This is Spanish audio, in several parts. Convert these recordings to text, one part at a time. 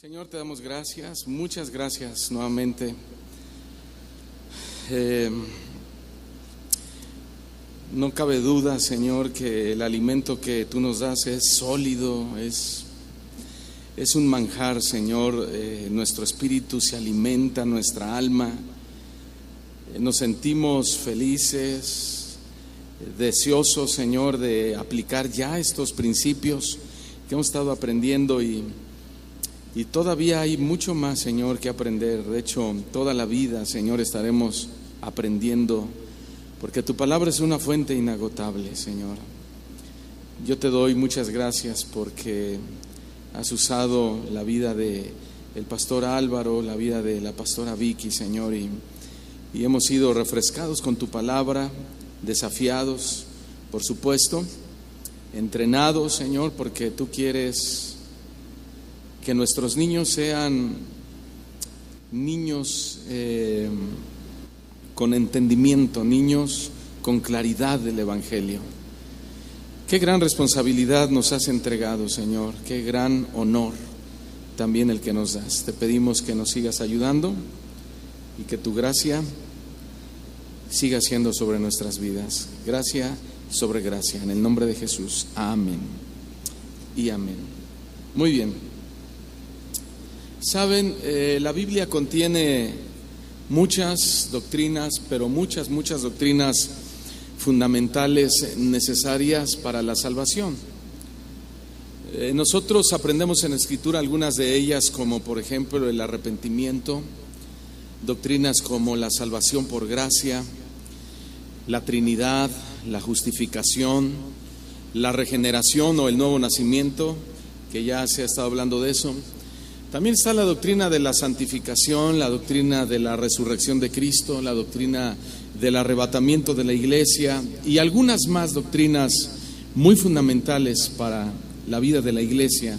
Señor, te damos gracias, muchas gracias nuevamente. No cabe duda, Señor, que el alimento que tú nos das es sólido, es un manjar, Señor. Nuestro espíritu se alimenta, nuestra alma. Nos sentimos felices, deseosos, Señor, de aplicar ya estos principios que hemos estado aprendiendo y todavía hay mucho más, Señor, que aprender. De hecho, toda la vida, Señor, estaremos aprendiendo, porque tu palabra es una fuente inagotable, Señor. Yo te doy muchas gracias porque has usado la vida de el pastor Álvaro, la vida de la pastora Vicky, Señor, y hemos sido refrescados con tu palabra, desafiados, por supuesto, entrenados, Señor, porque tú quieres que nuestros niños sean niños con entendimiento, niños con claridad del Evangelio. Qué gran responsabilidad nos has entregado, Señor, qué gran honor también el que nos das. Te pedimos que nos sigas ayudando y que tu gracia siga siendo sobre nuestras vidas. Gracia sobre gracia, en el nombre de Jesús. Amén y amén. Muy bien. Saben, la Biblia contiene muchas doctrinas, pero muchas doctrinas fundamentales necesarias para la salvación. Nosotros aprendemos en la Escritura algunas de ellas, como por ejemplo el arrepentimiento, doctrinas como la salvación por gracia, la Trinidad, la justificación, la regeneración o el nuevo nacimiento, que ya se ha estado hablando de eso. También está la doctrina de la santificación, la doctrina de la resurrección de Cristo, la doctrina del arrebatamiento de la iglesia y algunas más doctrinas muy fundamentales para la vida de la iglesia,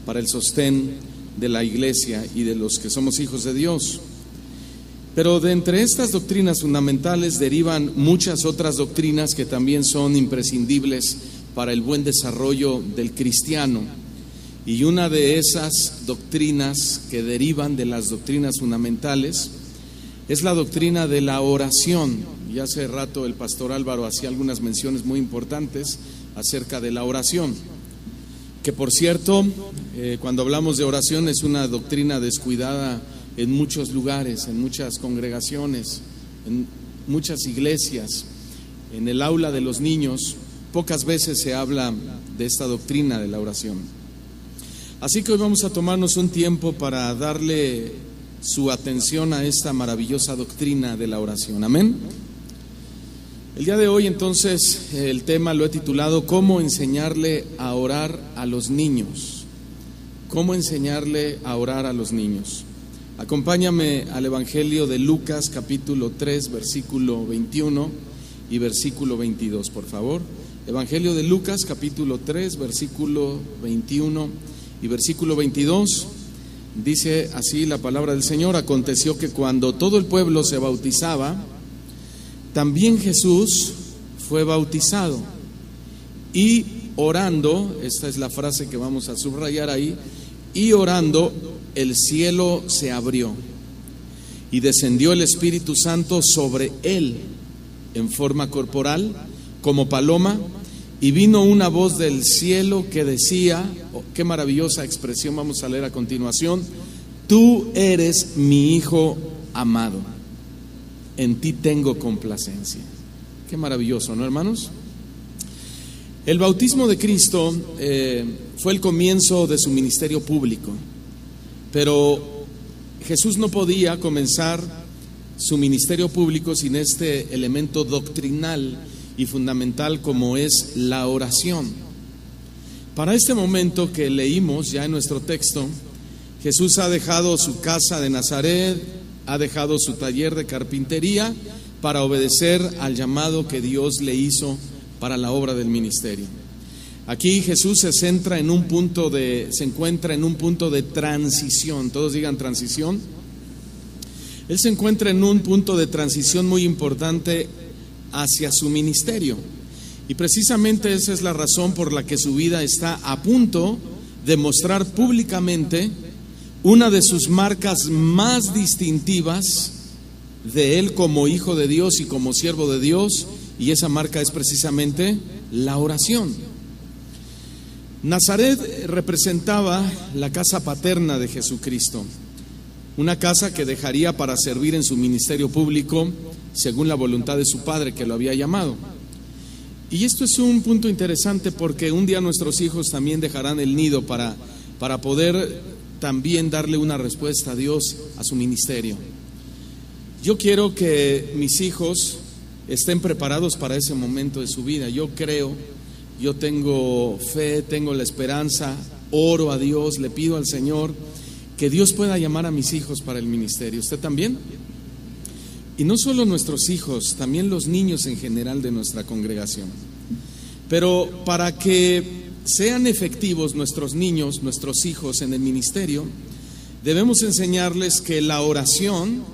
para el sostén de la iglesia y de los que somos hijos de Dios. Pero de entre estas doctrinas fundamentales derivan muchas otras doctrinas que también son imprescindibles para el buen desarrollo del cristiano. Y una de esas doctrinas que derivan de las doctrinas fundamentales es la doctrina de la oración. Y hace rato el pastor Álvaro hacía algunas menciones muy importantes acerca de la oración, que por cierto, cuando hablamos de oración es una doctrina descuidada en muchos lugares, en muchas congregaciones, en muchas iglesias, en el aula de los niños. Pocas veces se habla de esta doctrina de la oración. Así que hoy vamos a tomarnos un tiempo para darle su atención a esta maravillosa doctrina de la oración. Amén. El día de hoy entonces el tema lo he titulado ¿Cómo enseñarle a orar a los niños? ¿Cómo enseñarle a orar a los niños? Acompáñame al Evangelio de Lucas capítulo 3 versículo 21 y versículo 22, por favor. Evangelio de Lucas capítulo 3 versículo 21 y versículo 22, dice así la palabra del Señor: aconteció que cuando todo el pueblo se bautizaba, también Jesús fue bautizado. Y orando, esta es la frase que vamos a subrayar ahí, y orando, el cielo se abrió, y descendió el Espíritu Santo sobre él, en forma corporal, como paloma, y vino una voz del cielo que decía, qué maravillosa expresión vamos a leer a continuación: tú eres mi Hijo amado, en ti tengo complacencia. Qué maravilloso, ¿no, hermanos? El bautismo de Cristo fue el comienzo de su ministerio público, pero Jesús no podía comenzar su ministerio público sin este elemento doctrinal y fundamental como es la oración. Para este momento que leímos ya en nuestro texto, Jesús ha dejado su casa de Nazaret, ha dejado su taller de carpintería para obedecer al llamado que Dios le hizo para la obra del ministerio. Aquí Jesús se encuentra en un punto de transición. Todos digan transición. Él se encuentra en un punto de transición muy importante hacia su ministerio. Y precisamente esa es la razón por la que su vida está a punto de mostrar públicamente una de sus marcas más distintivas de él como hijo de Dios y como siervo de Dios, y esa marca es precisamente la oración. Nazaret representaba la casa paterna de Jesucristo, una casa que dejaría para servir en su ministerio público según la voluntad de su padre que lo había llamado. Y esto es un punto interesante porque un día nuestros hijos también dejarán el nido para poder también darle una respuesta a Dios, a su ministerio. Yo quiero que mis hijos estén preparados para ese momento de su vida. Yo creo, yo tengo fe, tengo la esperanza, oro a Dios, le pido al Señor que Dios pueda llamar a mis hijos para el ministerio. ¿Usted también? Y no solo nuestros hijos, también los niños en general de nuestra congregación. Pero para que sean efectivos nuestros niños, nuestros hijos en el ministerio, debemos enseñarles que la oración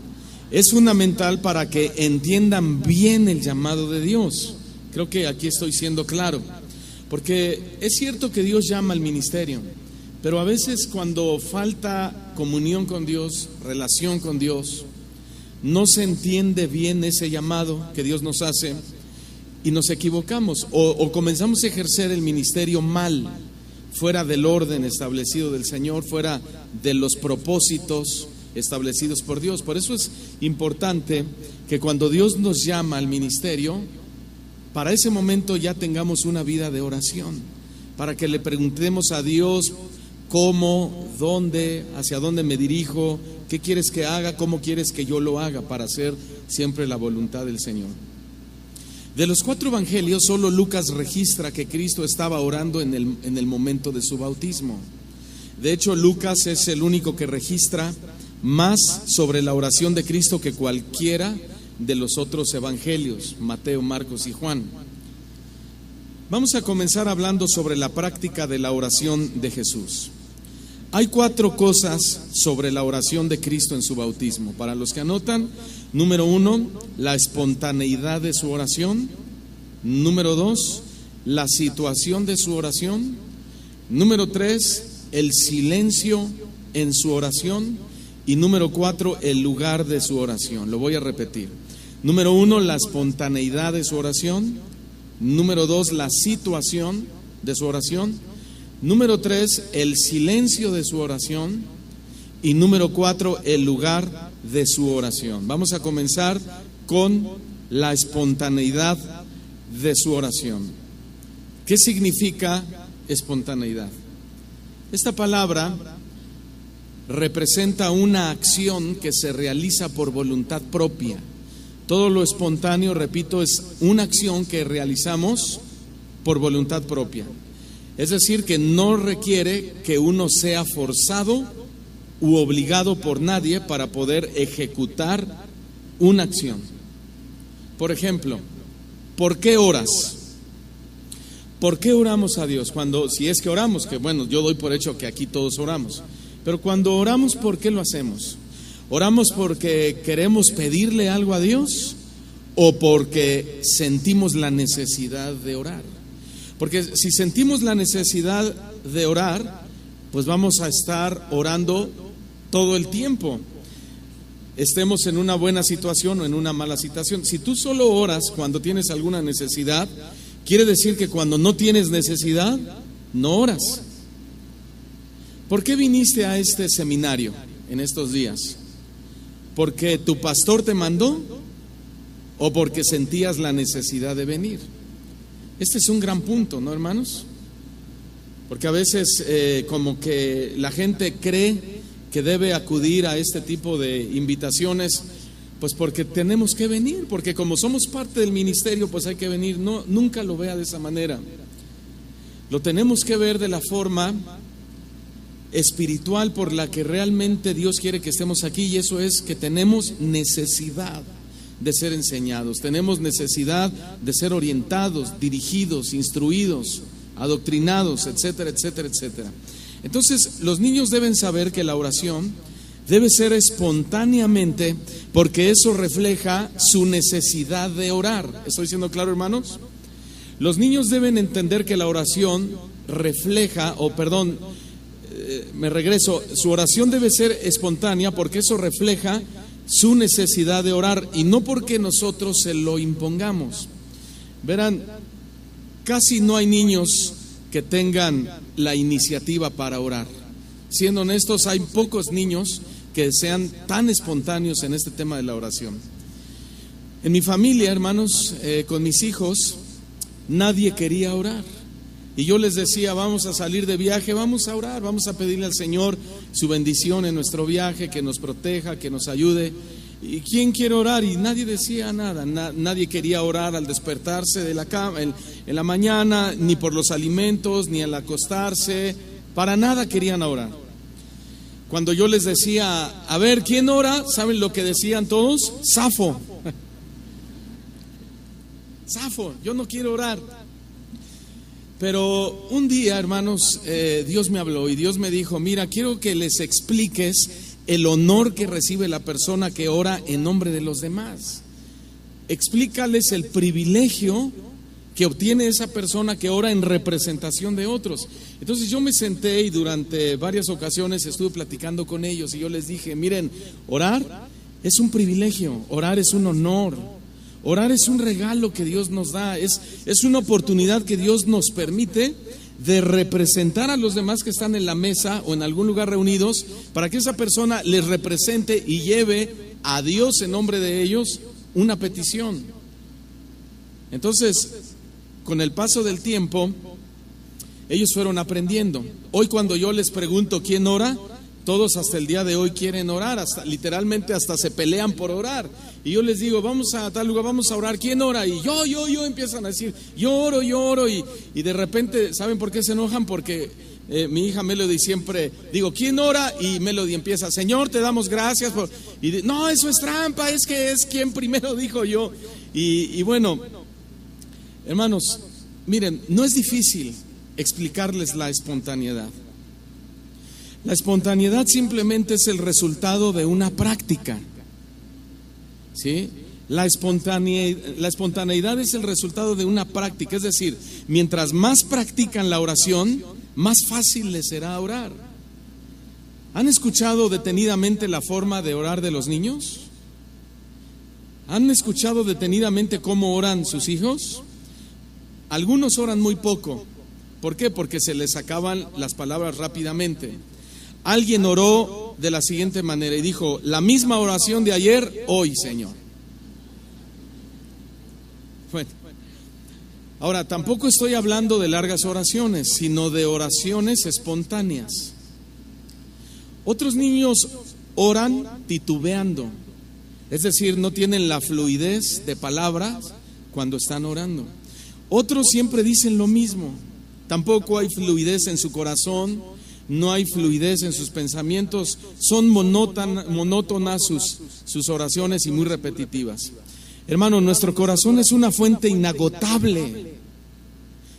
es fundamental para que entiendan bien el llamado de Dios. Creo que aquí estoy siendo claro, porque es cierto que Dios llama al ministerio, pero a veces cuando falta comunión con Dios, relación con Dios, no se entiende bien ese llamado que Dios nos hace y nos equivocamos o comenzamos a ejercer el ministerio mal, fuera del orden establecido del Señor, fuera de los propósitos establecidos por Dios. Por eso es importante que cuando Dios nos llama al ministerio, para ese momento ya tengamos una vida de oración, para que le preguntemos a Dios cómo, dónde, hacia dónde me dirijo, qué quieres que haga, cómo quieres que yo lo haga, para hacer siempre la voluntad del Señor. De los 4 evangelios, solo Lucas registra que Cristo estaba orando en el momento de su bautismo. De hecho, Lucas es el único que registra más sobre la oración de Cristo que cualquiera de los otros evangelios, Mateo, Marcos y Juan. Vamos a comenzar hablando sobre la práctica de la oración de Jesús. Hay 4 cosas sobre la oración de Cristo en su bautismo. Para los que anotan, número 1, la espontaneidad de su oración. Número 2, la situación de su oración. Número 3, el silencio en su oración. Y número 4, el lugar de su oración. Lo voy a repetir. Número 1, la espontaneidad de su oración. Número 2, la situación de su oración. Número 3, el silencio de su oración. Y número 4, el lugar de su oración. Vamos a comenzar con la espontaneidad de su oración. ¿Qué significa espontaneidad? Esta palabra representa una acción que se realiza por voluntad propia. Todo lo espontáneo, repito, es una acción que realizamos por voluntad propia. Es decir, que no requiere que uno sea forzado u obligado por nadie para poder ejecutar una acción. Por ejemplo, ¿por qué oras? ¿Por qué oramos a Dios? Si es que oramos, que bueno, yo doy por hecho que aquí todos oramos. Pero cuando oramos, ¿por qué lo hacemos? ¿Oramos porque queremos pedirle algo a Dios o porque sentimos la necesidad de orar? Porque si sentimos la necesidad de orar, pues vamos a estar orando todo el tiempo, estemos en una buena situación o en una mala situación. Si tú solo oras cuando tienes alguna necesidad, quiere decir que cuando no tienes necesidad, no oras. ¿Por qué viniste a este seminario en estos días? ¿Porque tu pastor te mandó o porque sentías la necesidad de venir? Este es un gran punto, ¿no, hermanos? Porque a veces como que la gente cree que debe acudir a este tipo de invitaciones, pues porque tenemos que venir, porque como somos parte del ministerio, pues hay que venir. No, nunca lo vea de esa manera. Lo tenemos que ver de la forma espiritual por la que realmente Dios quiere que estemos aquí, y eso es que tenemos necesidad de ser enseñados, tenemos necesidad de ser orientados, dirigidos, instruidos, adoctrinados, etcétera, etcétera, etcétera. Entonces, los niños deben saber que la oración debe ser espontáneamente, porque eso refleja su necesidad de orar. ¿Estoy siendo claro, hermanos? Los niños deben entender que la oración refleja, me regreso, su oración debe ser espontánea porque eso refleja su necesidad de orar y no porque nosotros se lo impongamos. Verán, casi no hay niños que tengan la iniciativa para orar. Siendo honestos, hay pocos niños que sean tan espontáneos en este tema de la oración. En mi familia, hermanos, con mis hijos, nadie quería orar. Y yo les decía, vamos a salir de viaje, vamos a orar, vamos a pedirle al Señor su bendición en nuestro viaje, que nos proteja, que nos ayude. ¿Y quién quiere orar? Y nadie decía nada, nadie quería orar al despertarse de la cama, en la mañana, ni por los alimentos, ni al acostarse, para nada querían orar. Cuando yo les decía, a ver, ¿quién ora? ¿Saben lo que decían todos? Safo. Safo, yo no quiero orar. Pero un día, hermanos, Dios me habló y Dios me dijo, mira, quiero que les expliques el honor que recibe la persona que ora en nombre de los demás. Explícales el privilegio que obtiene esa persona que ora en representación de otros. Entonces yo me senté y durante varias ocasiones estuve platicando con ellos y yo les dije, miren, orar es un privilegio, orar es un honor. Orar es un regalo que Dios nos da, es una oportunidad que Dios nos permite de representar a los demás que están en la mesa o en algún lugar reunidos, para que esa persona les represente y lleve a Dios en nombre de ellos una petición. Entonces, con el paso del tiempo, ellos fueron aprendiendo. Hoy cuando yo les pregunto quién ora, todos hasta el día de hoy quieren orar, literalmente hasta se pelean por orar. Y yo les digo, vamos a tal lugar, vamos a orar, ¿quién ora? Y yo empiezan a decir, yo oro. Y de repente, ¿saben por qué se enojan? Porque mi hija Melody siempre, digo, ¿quién ora? Y Melody empieza, Señor, te damos gracias por... no, eso es trampa, es que es quien primero dijo yo. Y bueno, hermanos, miren, no es difícil explicarles la espontaneidad. La espontaneidad simplemente es el resultado de una práctica, ¿sí? La espontaneidad es el resultado de una práctica, es decir, mientras más practican la oración, más fácil les será orar. ¿Han escuchado detenidamente la forma de orar de los niños? ¿Han escuchado detenidamente cómo oran sus hijos? Algunos oran muy poco. ¿Por qué? Porque se les acaban las palabras rápidamente. Alguien oró de la siguiente manera y dijo, la misma oración de ayer, hoy, Señor. Bueno, ahora tampoco estoy hablando de largas oraciones, sino de oraciones espontáneas. Otros niños oran titubeando, es decir, no tienen la fluidez de palabras cuando están orando. Otros siempre dicen lo mismo, tampoco hay fluidez en su corazón. No hay fluidez en sus pensamientos, son monótonas sus oraciones y muy repetitivas. Hermano, nuestro corazón es una fuente inagotable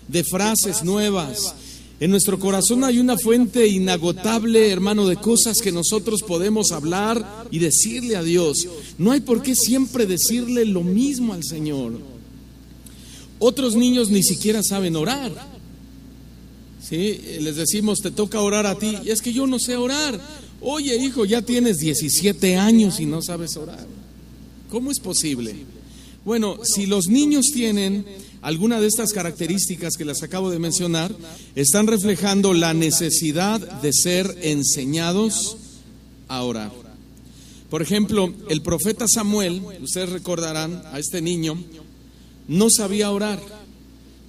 de frases nuevas. En nuestro corazón hay una fuente inagotable, hermano, de cosas que nosotros podemos hablar y decirle a Dios. No hay por qué siempre decirle lo mismo al Señor. Otros niños ni siquiera saben orar. ¿Sí? Les decimos, te toca orar a ti. Y es que yo no sé orar. Oye, hijo, ya tienes 17 años y no sabes orar. ¿Cómo es posible? Bueno, si los niños tienen alguna de estas características que les acabo de mencionar, están reflejando la necesidad de ser enseñados a orar. Por ejemplo, el profeta Samuel, ustedes recordarán a este niño, no sabía orar.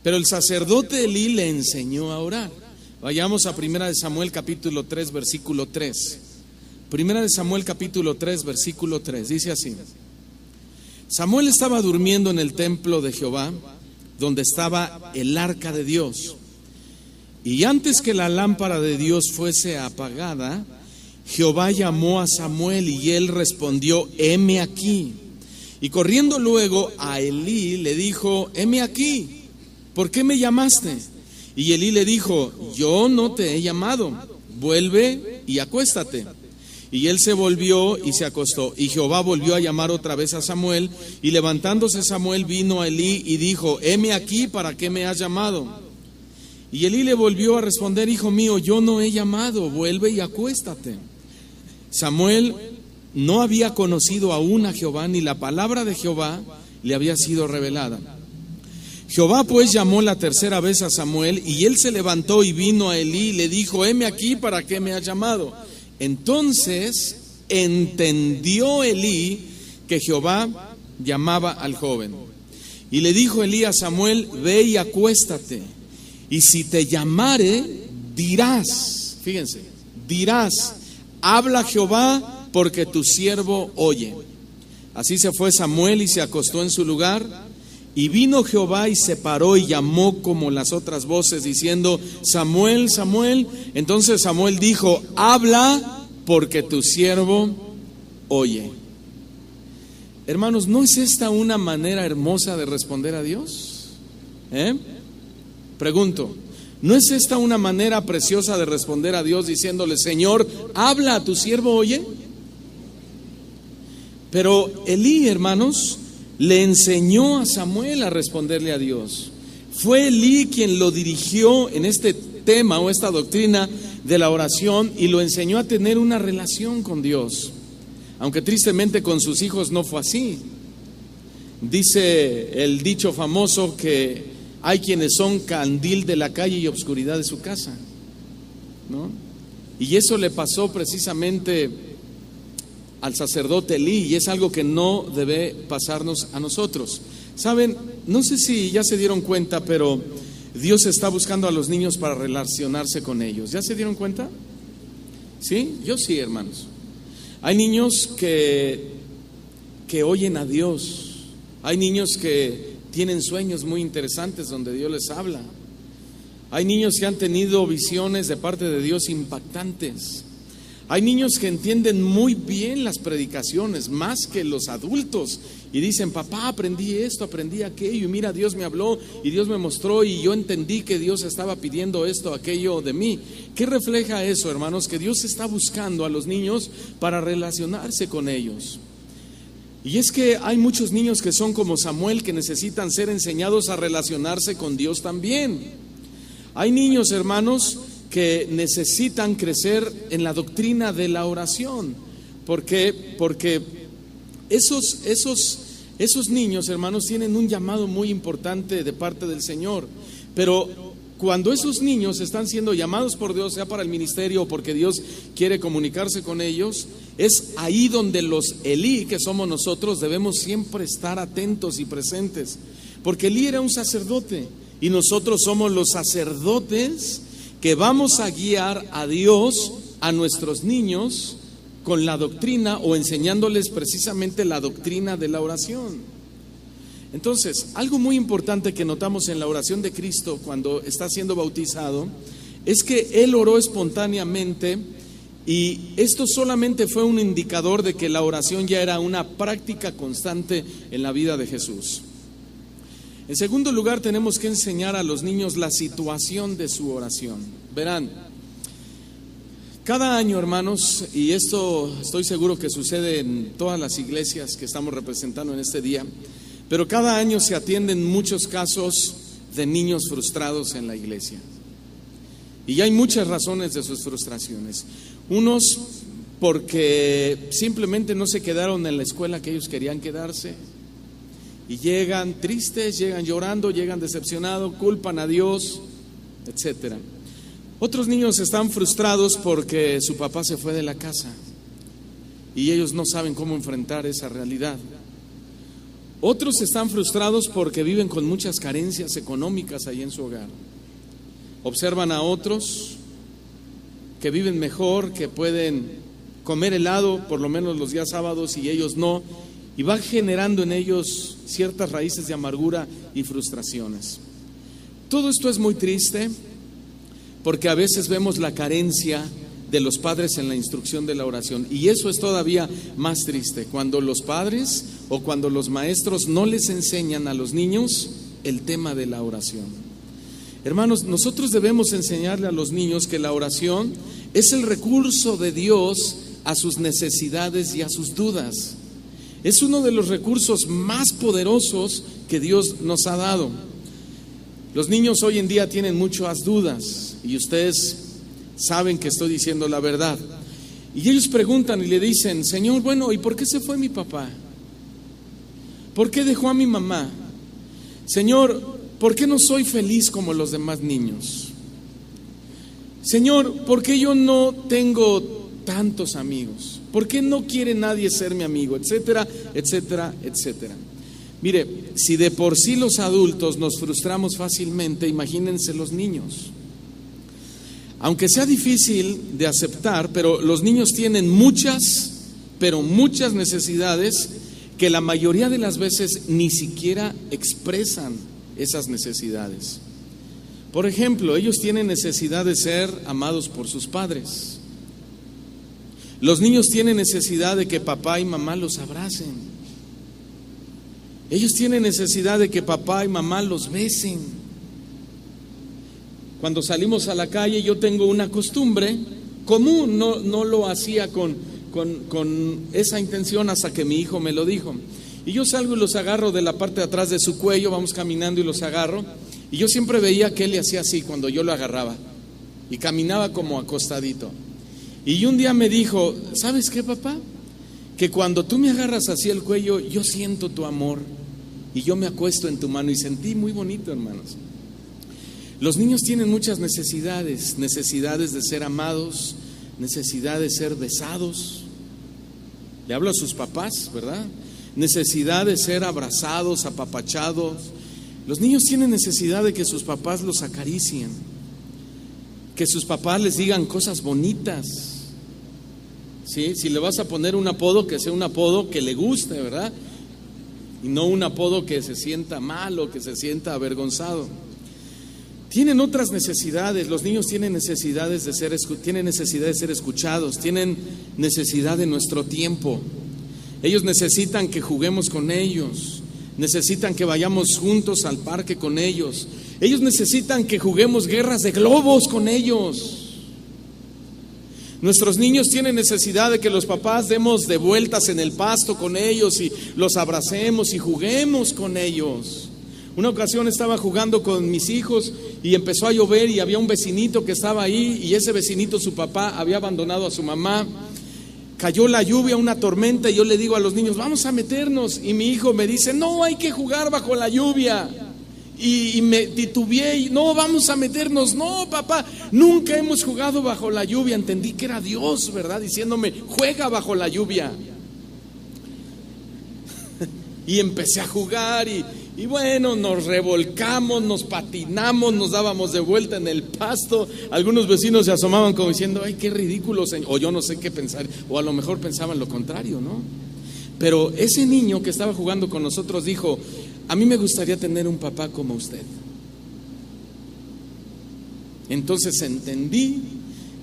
Pero el sacerdote Elí le enseñó a orar. Vayamos a 1 Samuel capítulo 3, versículo 3. 1 Samuel capítulo 3, versículo 3. Dice así. Samuel estaba durmiendo en el templo de Jehová, donde estaba el arca de Dios. Y antes que la lámpara de Dios fuese apagada, Jehová llamó a Samuel y él respondió, heme aquí. Y corriendo luego a Elí le dijo, heme aquí. ¿Por qué me llamaste? Y Elí le dijo, yo no te he llamado, vuelve y acuéstate. Y él se volvió y se acostó. Y Jehová volvió a llamar otra vez a Samuel, y levantándose Samuel vino a Elí y dijo, heme aquí, ¿para qué me has llamado? Y Elí le volvió a responder: hijo mío, yo no he llamado, vuelve y acuéstate. Samuel no había conocido aún a Jehová, ni la palabra de Jehová le había sido revelada. Jehová pues llamó la tercera vez a Samuel, y él se levantó y vino a Elí y le dijo: heme aquí, ¿para qué me has llamado? Entonces entendió Elí que Jehová llamaba al joven. Y le dijo Elí a Samuel: ve y acuéstate, y si te llamare, dirás, fíjense, dirás: habla Jehová, porque tu siervo oye. Así se fue Samuel y se acostó en su lugar. Y vino Jehová y se paró y llamó como las otras voces, diciendo: Samuel, Samuel. Entonces Samuel dijo: habla, porque tu siervo oye. Hermanos, ¿no es esta una manera hermosa de responder a Dios? Pregunto, ¿no es esta una manera preciosa de responder a Dios diciéndole: Señor, habla, tu siervo oye? Pero Elí, hermanos, le enseñó a Samuel a responderle a Dios. Fue Elí quien lo dirigió en este tema o esta doctrina de la oración y lo enseñó a tener una relación con Dios. Aunque tristemente con sus hijos no fue así. Dice el dicho famoso que hay quienes son candil de la calle y obscuridad de su casa, ¿no? Y eso le pasó precisamente al sacerdote Elí, y es algo que no debe pasarnos a nosotros. Saben, no sé si ya se dieron cuenta, pero Dios está buscando a los niños para relacionarse con ellos. ¿Ya se dieron cuenta? ¿Sí? Yo sí, hermanos. Hay niños que oyen a Dios. Hay niños que tienen sueños muy interesantes donde Dios les habla. Hay niños que han tenido visiones de parte de Dios impactantes. Hay niños que entienden muy bien las predicaciones, más que los adultos, y dicen: papá, aprendí esto, aprendí aquello, y mira, Dios me habló y Dios me mostró y yo entendí que Dios estaba pidiendo esto, aquello de mí. ¿Qué refleja eso, hermanos? Que Dios está buscando a los niños para relacionarse con ellos. Y es que hay muchos niños que son como Samuel, que necesitan ser enseñados a relacionarse con Dios también. Hay niños, hermanos, que necesitan crecer en la doctrina de la oración. Porque esos niños, hermanos, tienen un llamado muy importante de parte del Señor. Pero cuando esos niños están siendo llamados por Dios, sea para el ministerio o porque Dios quiere comunicarse con ellos, es ahí donde los Elí, que somos nosotros, debemos siempre estar atentos y presentes. Porque Elí era un sacerdote y nosotros somos los sacerdotes que vamos a guiar a Dios, a nuestros niños, con la doctrina o enseñándoles precisamente la doctrina de la oración. Entonces, algo muy importante que notamos en la oración de Cristo cuando está siendo bautizado es que Él oró espontáneamente, y esto solamente fue un indicador de que la oración ya era una práctica constante en la vida de Jesús. En segundo lugar, tenemos que enseñar a los niños la situación de su oración. Verán, cada año, hermanos, y esto estoy seguro que sucede en todas las iglesias que estamos representando en este día, pero cada año se atienden muchos casos de niños frustrados en la iglesia. Y hay muchas razones de sus frustraciones. Unos porque simplemente no se quedaron en la escuela que ellos querían quedarse. Y llegan tristes, llegan llorando, llegan decepcionados, culpan a Dios, etc. Otros niños están frustrados porque su papá se fue de la casa y ellos no saben cómo enfrentar esa realidad. Otros están frustrados porque viven con muchas carencias económicas ahí en su hogar. Observan a otros que viven mejor, que pueden comer helado por lo menos los días sábados y ellos no. Y va generando en ellos ciertas raíces de amargura y frustraciones. Todo esto es muy triste porque a veces vemos la carencia de los padres en la instrucción de la oración. Y eso es todavía más triste, cuando los padres o cuando los maestros no les enseñan a los niños el tema de la oración. Hermanos, nosotros debemos enseñarle a los niños que la oración es el recurso de Dios a sus necesidades y a sus dudas. Es uno de los recursos más poderosos que Dios nos ha dado. Los niños hoy en día tienen muchas dudas y ustedes saben que estoy diciendo la verdad. Y ellos preguntan y le dicen: Señor, bueno, ¿y por qué se fue mi papá? ¿Por qué dejó a mi mamá? Señor, ¿por qué no soy feliz como los demás niños? Señor, ¿por qué yo no tengo tantos amigos? ¿Por qué no quiere nadie ser mi amigo? Etcétera, etcétera, etcétera. Mire, si de por sí los adultos nos frustramos fácilmente, imagínense los niños. Aunque sea difícil de aceptar, pero los niños tienen muchas necesidades que la mayoría de las veces ni siquiera expresan esas necesidades. Por ejemplo, ellos tienen necesidad de ser amados por sus padres. Los niños tienen necesidad de que papá y mamá los abracen. Ellos tienen necesidad de que papá y mamá los besen. Cuando salimos a la calle, yo tengo una costumbre común, no lo hacía con esa intención hasta que mi hijo me lo dijo. Y yo salgo y los agarro de la parte de atrás de su cuello, vamos caminando y los agarro. Y yo siempre veía que él le hacía así cuando yo lo agarraba. Y caminaba como acostadito. Y un día me dijo: ¿sabes qué, papá? Que cuando tú me agarras así el cuello, yo siento tu amor. Y yo me acuesto en tu mano. Y sentí muy bonito, hermanos. Los niños tienen muchas necesidades. Necesidades de ser amados, necesidad de ser besados. Le hablo a sus papás, ¿verdad? Necesidad de ser abrazados, apapachados. Los niños tienen necesidad de que sus papás los acaricien, que sus papás les digan cosas bonitas. ¿Sí? Si le vas a poner un apodo, que sea un apodo que le guste, ¿verdad? Y no un apodo que se sienta mal o que se sienta avergonzado. Tienen otras necesidades. Los niños tienen necesidades de ser escuchados, tienen necesidad de nuestro tiempo. Ellos necesitan que juguemos con ellos, necesitan que vayamos juntos al parque con ellos. Ellos necesitan que juguemos guerras de globos con ellos. Nuestros niños tienen necesidad de que los papás demos de vueltas en el pasto con ellos y los abracemos y juguemos con ellos. Una ocasión estaba jugando con mis hijos y empezó a llover y había un vecinito que estaba ahí, y ese vecinito, su papá, había abandonado a su mamá. Cayó la lluvia, una tormenta, y yo le digo a los niños: vamos a meternos. Y mi hijo me dice: no, hay que jugar bajo la lluvia. Y me titubeé y: no, vamos a meternos. No, papá, nunca hemos jugado bajo la lluvia. Entendí que era Dios, ¿verdad? Diciéndome: juega bajo la lluvia. Y empecé a jugar y bueno, nos revolcamos, nos patinamos, nos dábamos de vuelta en el pasto. Algunos vecinos se asomaban como diciendo: ay, qué ridículo, señor. O yo no sé qué pensar, o a lo mejor pensaban lo contrario, ¿no? Pero ese niño que estaba jugando con nosotros dijo: a mí me gustaría tener un papá como usted. Entonces entendí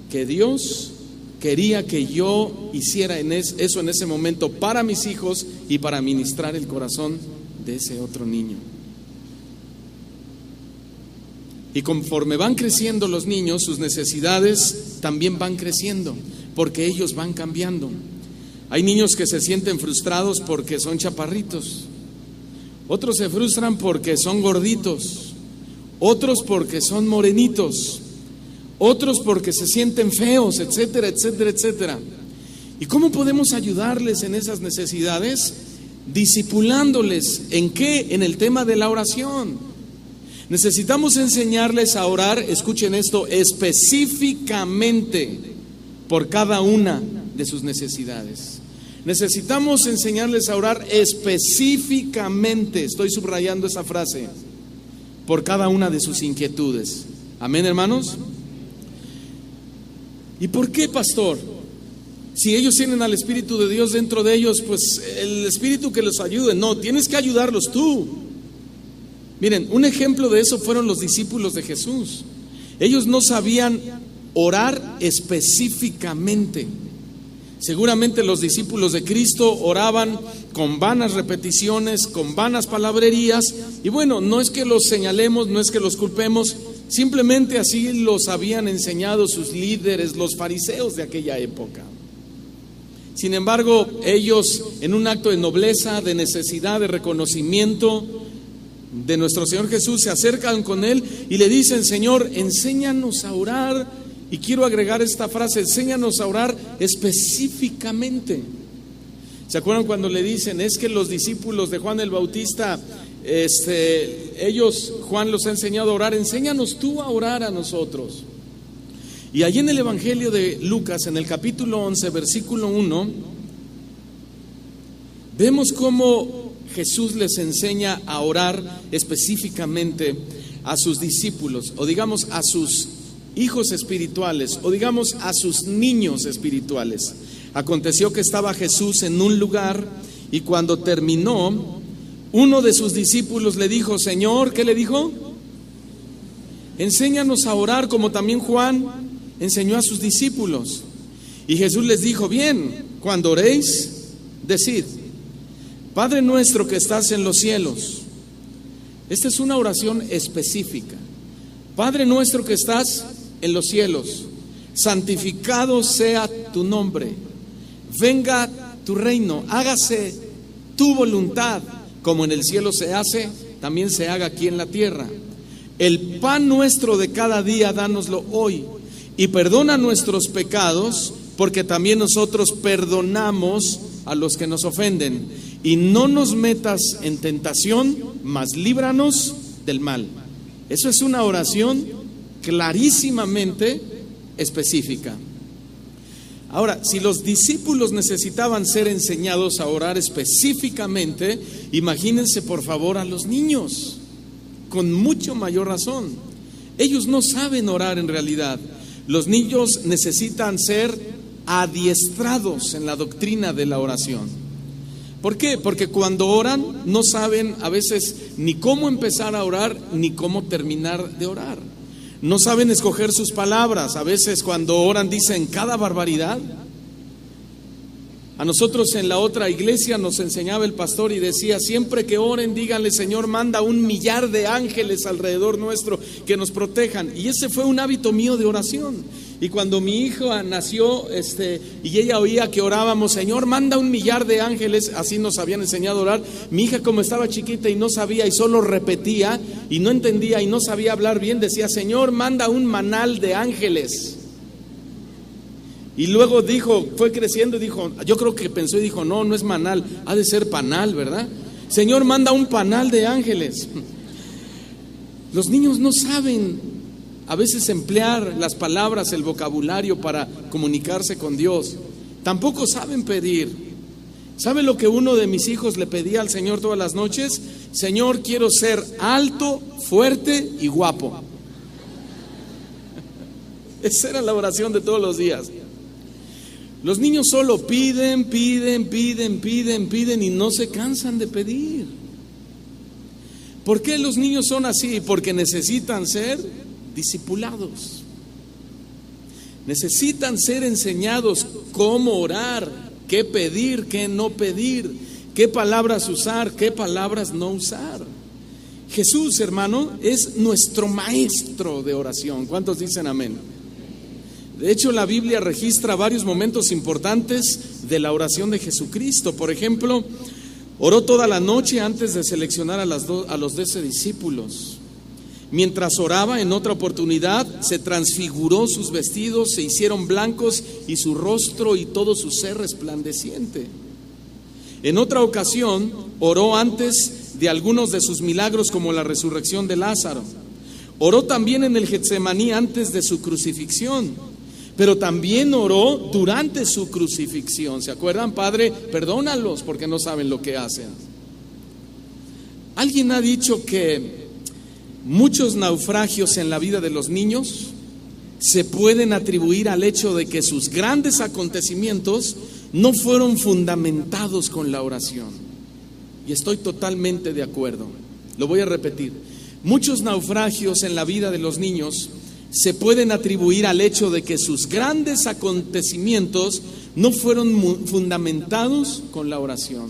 que Dios quería que yo hiciera eso en ese momento para mis hijos y para ministrar el corazón de ese otro niño. Y conforme van creciendo los niños, sus necesidades también van creciendo, porque ellos van cambiando. Hay niños que se sienten frustrados porque son chaparritos, otros se frustran porque son gorditos, otros porque son morenitos, otros porque se sienten feos, etcétera, etcétera, etcétera. ¿Y cómo podemos ayudarles en esas necesidades? Discipulándoles. ¿En qué? En el tema de la oración. Necesitamos enseñarles a orar, escuchen esto, específicamente por cada una de sus necesidades. Necesitamos enseñarles a orar específicamente, estoy subrayando esa frase, por cada una de sus inquietudes. Amén, hermanos. ¿Y por qué, pastor? Si ellos tienen al Espíritu de Dios dentro de ellos, pues el Espíritu que los ayude. No, tienes que ayudarlos tú. Miren, un ejemplo de eso fueron los discípulos de Jesús. Ellos no sabían orar específicamente. Seguramente los discípulos de Cristo oraban con vanas repeticiones, con vanas palabrerías. Y bueno, no es que los señalemos, no es que los culpemos, simplemente así los habían enseñado sus líderes, los fariseos de aquella época. Sin embargo, ellos, en un acto de nobleza, de necesidad, de reconocimiento, de nuestro Señor Jesús se acercan con Él y le dicen: Señor, enséñanos a orar. Y quiero agregar esta frase: enséñanos a orar específicamente. ¿Se acuerdan cuando le dicen: es que los discípulos de Juan el Bautista, Juan los ha enseñado a orar, enséñanos tú a orar a nosotros? Y allí en el Evangelio de Lucas, en el capítulo 11, versículo 1, vemos cómo Jesús les enseña a orar específicamente a sus discípulos, o digamos a sus hijos espirituales, o digamos a sus niños espirituales. Aconteció que estaba Jesús en un lugar, y cuando terminó, uno de sus discípulos le dijo: Señor, ¿qué le dijo? Enséñanos a orar como también Juan enseñó a sus discípulos. Y Jesús les dijo: bien, cuando oréis, decid: Padre nuestro que estás en los cielos. Esta es una oración específica. Padre nuestro que estás en los cielos, santificado sea tu nombre, venga tu reino, hágase tu voluntad, como en el cielo se hace, también se haga aquí en la tierra. El pan nuestro de cada día, dánoslo hoy, y perdona nuestros pecados, porque también nosotros perdonamos a los que nos ofenden. Y no nos metas en tentación, mas líbranos del mal. Eso es una oración clarísimamente específica. Ahora, si los discípulos necesitaban ser enseñados a orar específicamente, imagínense por favor a los niños, con mucho mayor razón. Ellos no saben orar en realidad. Los niños necesitan ser adiestrados en la doctrina de la oración. ¿Por qué? Porque cuando oran no saben a veces ni cómo empezar a orar ni cómo terminar de orar. No saben escoger sus palabras. A veces cuando oran dicen cada barbaridad. A nosotros en la otra iglesia nos enseñaba el pastor y decía: siempre que oren, díganle: Señor, manda 1,000,000 de ángeles alrededor nuestro que nos protejan. Y ese fue un hábito mío de oración. Y cuando mi hija nació, y ella oía que orábamos: Señor, manda 1,000,000 de ángeles, así nos habían enseñado a orar. Mi hija, como estaba chiquita y no sabía y solo repetía y no entendía y no sabía hablar bien, decía: Señor, manda un manal de ángeles. Y luego fue creciendo y dijo, yo creo que pensó y dijo: no es manal, ha de ser panal, ¿verdad? Señor, manda un panal de ángeles. Los niños no saben a veces emplear las palabras, el vocabulario para comunicarse con Dios. Tampoco saben pedir. ¿Sabe lo que uno de mis hijos le pedía al Señor todas las noches? Señor, quiero ser alto, fuerte y guapo. Esa era la oración de todos los días. Los niños solo piden y no se cansan de pedir. ¿Por qué los niños son así? Porque necesitan ser discipulados. Necesitan ser enseñados cómo orar, qué pedir, qué no pedir, qué palabras usar, qué palabras no usar. Jesús, hermano, es nuestro maestro de oración. ¿Cuántos dicen amén? De hecho, la Biblia registra varios momentos importantes de la oración de Jesucristo. Por ejemplo, oró toda la noche antes de seleccionar a los 12 discípulos. Mientras oraba, en otra oportunidad, se transfiguró sus vestidos, se hicieron blancos y su rostro y todo su ser resplandeciente. En otra ocasión, oró antes de algunos de sus milagros, como la resurrección de Lázaro. Oró también en el Getsemaní antes de su crucifixión. Pero también oró durante su crucifixión. ¿Se acuerdan? Padre, perdónalos porque no saben lo que hacen. Alguien ha dicho que muchos naufragios en la vida de los niños se pueden atribuir al hecho de que sus grandes acontecimientos no fueron fundamentados con la oración. Y estoy totalmente de acuerdo. Lo voy a repetir. Muchos naufragios en la vida de los niños se pueden atribuir al hecho de que sus grandes acontecimientos no fueron fundamentados con la oración.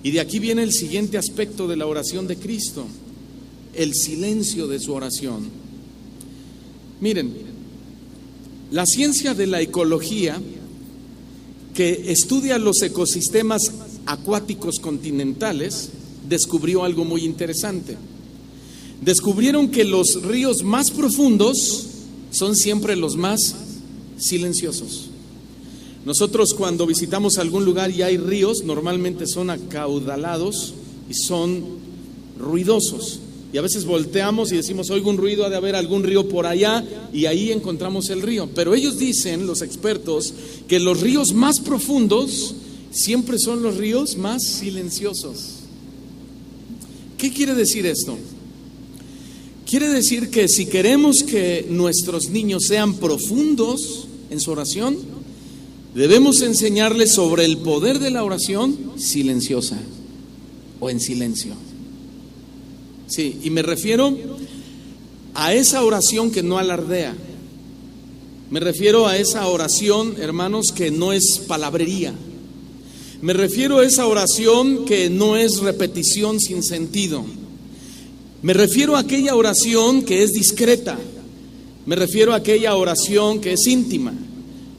Y de aquí viene el siguiente aspecto de la oración de Cristo: el silencio de su oración. Miren, la ciencia de la ecología, que estudia los ecosistemas acuáticos continentales, descubrió algo muy interesante. Descubrieron que los ríos más profundos son siempre los más silenciosos. Nosotros cuando visitamos algún lugar y hay ríos, normalmente son acaudalados y son ruidosos. Y a veces volteamos y decimos, oigo un ruido, ha de haber algún río por allá, y ahí encontramos el río. Pero ellos dicen, los expertos, que los ríos más profundos siempre son los ríos más silenciosos. ¿Qué quiere decir esto? Quiere decir que si queremos que nuestros niños sean profundos en su oración, debemos enseñarles sobre el poder de la oración silenciosa o en silencio. Sí, y me refiero a esa oración que no alardea. Me refiero a esa oración, hermanos, que no es palabrería. Me refiero a esa oración que no es repetición sin sentido. Me refiero a aquella oración que es discreta. Me refiero a aquella oración que es íntima.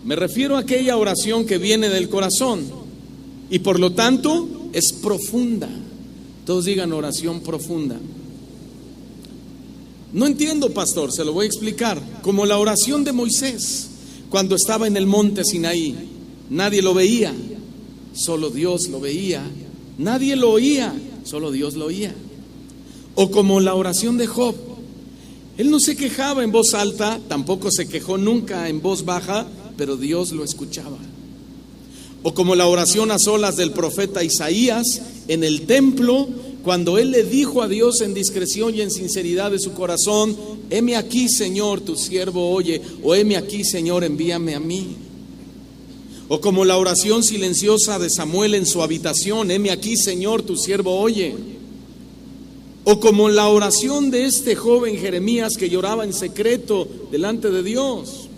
Me refiero a aquella oración que viene del corazón y por lo tanto es profunda. Todos digan oración profunda. No entiendo, pastor, se lo voy a explicar. Como la oración de Moisés cuando estaba en el monte Sinaí. Nadie lo veía, solo Dios lo veía. Nadie lo oía, solo Dios lo oía. O como la oración de Job. Él no se quejaba en voz alta, tampoco se quejó nunca en voz baja, pero Dios lo escuchaba. O como la oración a solas del profeta Isaías en el templo, cuando él le dijo a Dios en discreción y en sinceridad de su corazón, heme aquí, Señor, tu siervo oye, o heme aquí, Señor, envíame a mí. O como la oración silenciosa de Samuel en su habitación, heme aquí, Señor, tu siervo oye. O como la oración de este joven Jeremías que lloraba en secreto delante de Dios.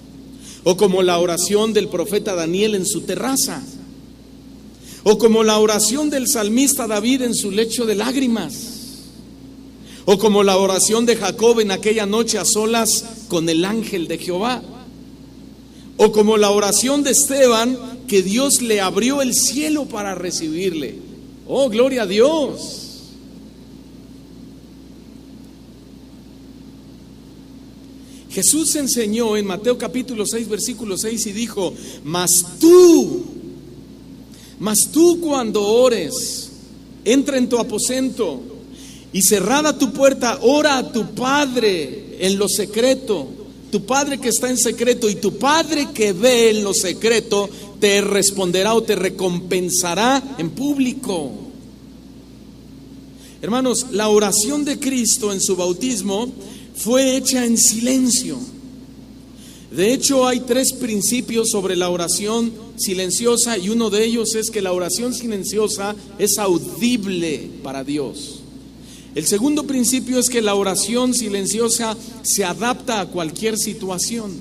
O como la oración del profeta Daniel en su terraza. O como la oración del salmista David en su lecho de lágrimas. O como la oración de Jacob en aquella noche a solas con el ángel de Jehová. O como la oración de Esteban, que Dios le abrió el cielo para recibirle. Oh, gloria a Dios. Jesús enseñó en Mateo capítulo 6, versículo 6 y dijo, mas tú cuando ores, entra en tu aposento y cerrada tu puerta, ora a tu Padre en lo secreto, tu Padre que está en secreto, y tu Padre que ve en lo secreto te responderá o te recompensará en público. Hermanos, la oración de Cristo en su bautismo fue hecha en silencio. De hecho, hay 3 principios sobre la oración silenciosa y uno de ellos es que la oración silenciosa es audible para Dios. El segundo principio es que la oración silenciosa se adapta a cualquier situación.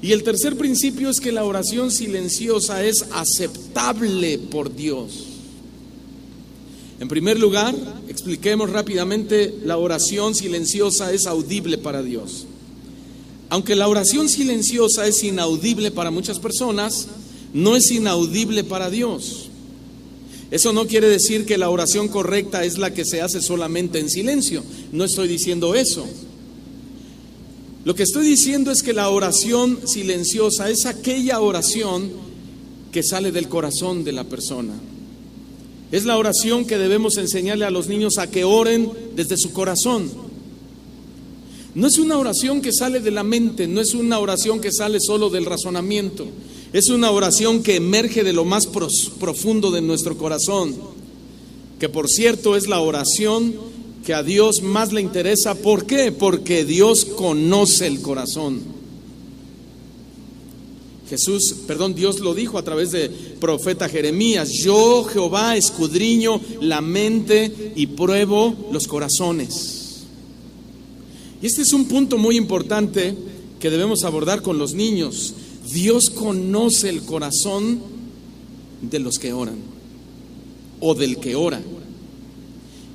Y el tercer principio es que la oración silenciosa es aceptable por Dios. En primer lugar, expliquemos rápidamente, la oración silenciosa es audible para Dios. Aunque la oración silenciosa es inaudible para muchas personas, no es inaudible para Dios. Eso no quiere decir que la oración correcta es la que se hace solamente en silencio. No estoy diciendo eso. Lo que estoy diciendo es que la oración silenciosa es aquella oración que sale del corazón de la persona. Es la oración que debemos enseñarle a los niños a que oren desde su corazón. No es una oración que sale de la mente, no es una oración que sale solo del razonamiento. Es una oración que emerge de lo más profundo de nuestro corazón. Que por cierto es la oración que a Dios más le interesa. ¿Por qué? Porque Dios conoce el corazón. Dios lo dijo a través de profeta Jeremías: yo, Jehová, escudriño la mente y pruebo los corazones. Y este es un punto muy importante que debemos abordar con los niños. Dios conoce el corazón de los que oran o del que ora.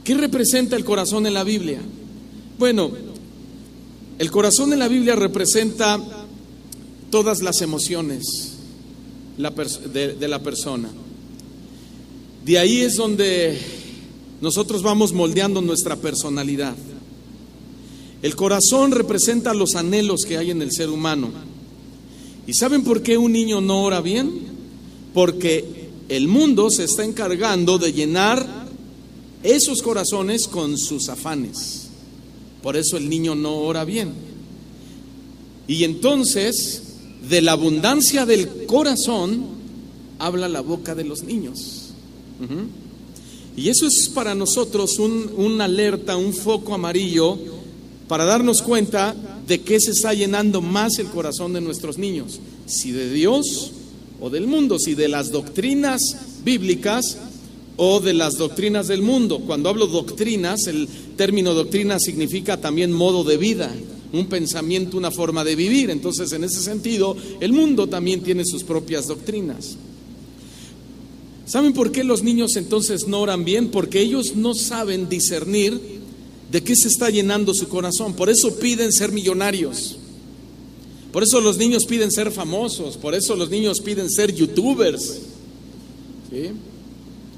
¿Qué representa el corazón en la Biblia? Bueno, el corazón en la Biblia representa todas las emociones de la persona. De ahí es donde nosotros vamos moldeando nuestra personalidad. El corazón representa los anhelos que hay en el ser humano. ¿Y saben por qué un niño no ora bien? Porque el mundo se está encargando de llenar esos corazones con sus afanes. Por eso el niño no ora bien. Y entonces, de la abundancia del corazón, habla la boca de los niños. Y eso es para nosotros una alerta, un foco amarillo, para darnos cuenta de qué se está llenando más el corazón de nuestros niños. Si de Dios o del mundo, si de las doctrinas bíblicas o de las doctrinas del mundo. Cuando hablo doctrinas, el término doctrina significa también modo de vida, un pensamiento, una forma de vivir. Entonces, en ese sentido, el mundo también tiene sus propias doctrinas. ¿Saben por qué los niños entonces no oran bien? Porque ellos no saben discernir de qué se está llenando su corazón. Por eso piden ser millonarios. Por eso los niños piden ser famosos. Por eso los niños piden ser youtubers, ¿sí?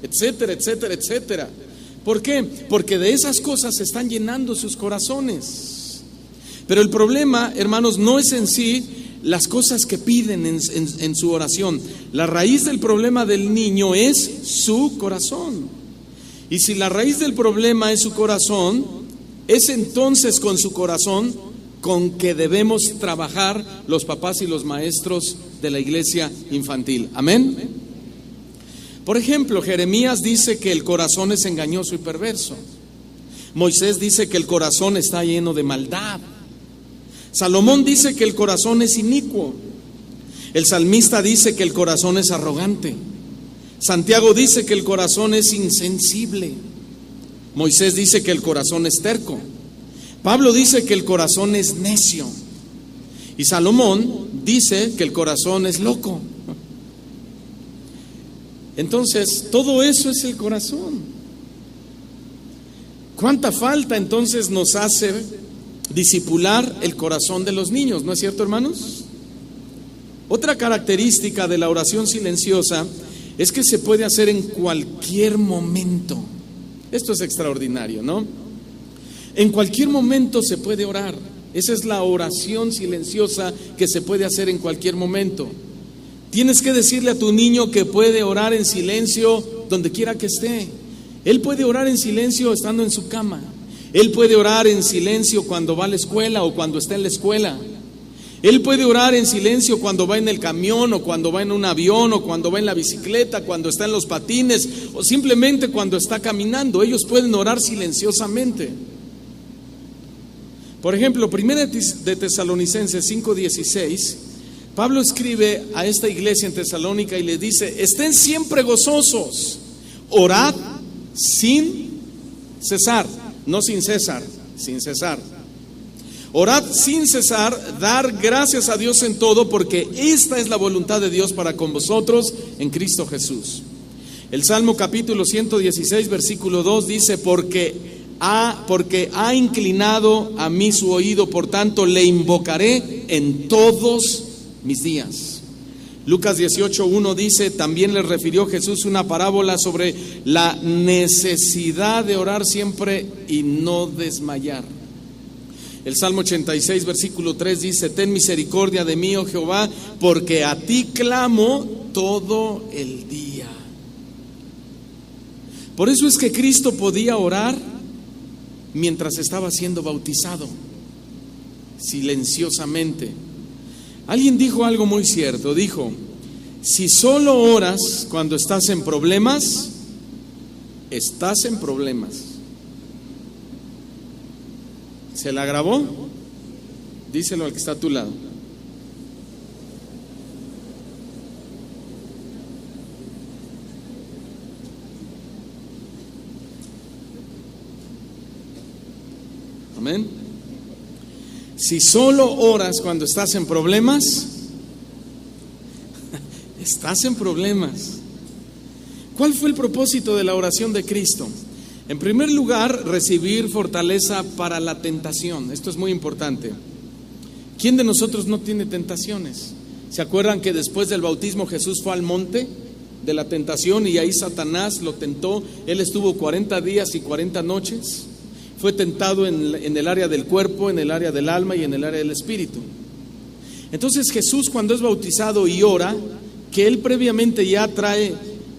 Etcétera, etcétera, etcétera. ¿Por qué? Porque de esas cosas se están llenando sus corazones. Pero el problema, hermanos, no es en sí las cosas que piden en su oración. La raíz del problema del niño es su corazón. Y si la raíz del problema es su corazón, es entonces con su corazón con que debemos trabajar los papás y los maestros de la iglesia infantil. Amén. Por ejemplo, Jeremías dice que el corazón es engañoso y perverso. Moisés dice que el corazón está lleno de maldad. Salomón dice que el corazón es inicuo. El salmista dice que el corazón es arrogante. Santiago dice que el corazón es insensible. Moisés dice que el corazón es terco. Pablo dice que el corazón es necio. Y Salomón dice que el corazón es loco. Entonces, todo eso es el corazón. ¿Cuánta falta entonces nos hace discipular el corazón de los niños? ¿No es cierto, hermanos? Otra característica de la oración silenciosa es que se puede hacer en cualquier momento. Esto es extraordinario, ¿no? En cualquier momento se puede orar. Esa es la oración silenciosa que se puede hacer en cualquier momento. Tienes que decirle a tu niño que puede orar en silencio donde quiera que esté. Él puede orar en silencio estando en su cama. Él puede orar en silencio cuando va a la escuela o cuando está en la escuela. Él puede orar en silencio cuando va en el camión o cuando va en un avión o cuando va en la bicicleta, cuando está en los patines o simplemente cuando está caminando. Ellos pueden orar silenciosamente. Por ejemplo, 1 de Tesalonicenses 5:16, Pablo escribe a esta iglesia en Tesalónica y le dice: estén siempre gozosos, orad sin cesar. No sin César, sin cesar. Orad sin cesar, dar gracias a Dios en todo, porque esta es la voluntad de Dios para con vosotros en Cristo Jesús. El Salmo capítulo 116, versículo 2 dice: porque ha inclinado a mí su oído, por tanto le invocaré en todos mis días. Lucas 18:1 dice: también le refirió Jesús una parábola sobre la necesidad de orar siempre y no desmayar. El Salmo 86, versículo 3 dice: ten misericordia de mí, oh Jehová, porque a ti clamo todo el día. Por eso es que Cristo podía orar mientras estaba siendo bautizado, silenciosamente. Alguien dijo algo muy cierto, dijo: si solo oras cuando estás en problemas, estás en problemas. ¿Se la grabó? Díselo al que está a tu lado. Amén. Si solo oras cuando estás en problemas, estás en problemas. ¿Cuál fue el propósito de la oración de Cristo? En primer lugar, recibir fortaleza para la tentación. Esto es muy importante. ¿Quién de nosotros no tiene tentaciones? ¿Se acuerdan que después del bautismo Jesús fue al monte de la tentación, y ahí Satanás lo tentó. Él estuvo 40 días y 40 noches. Fue tentado en el área del cuerpo, en el área del alma y en el área del espíritu. Entonces Jesús, cuando es bautizado y ora, que Él previamente ya trae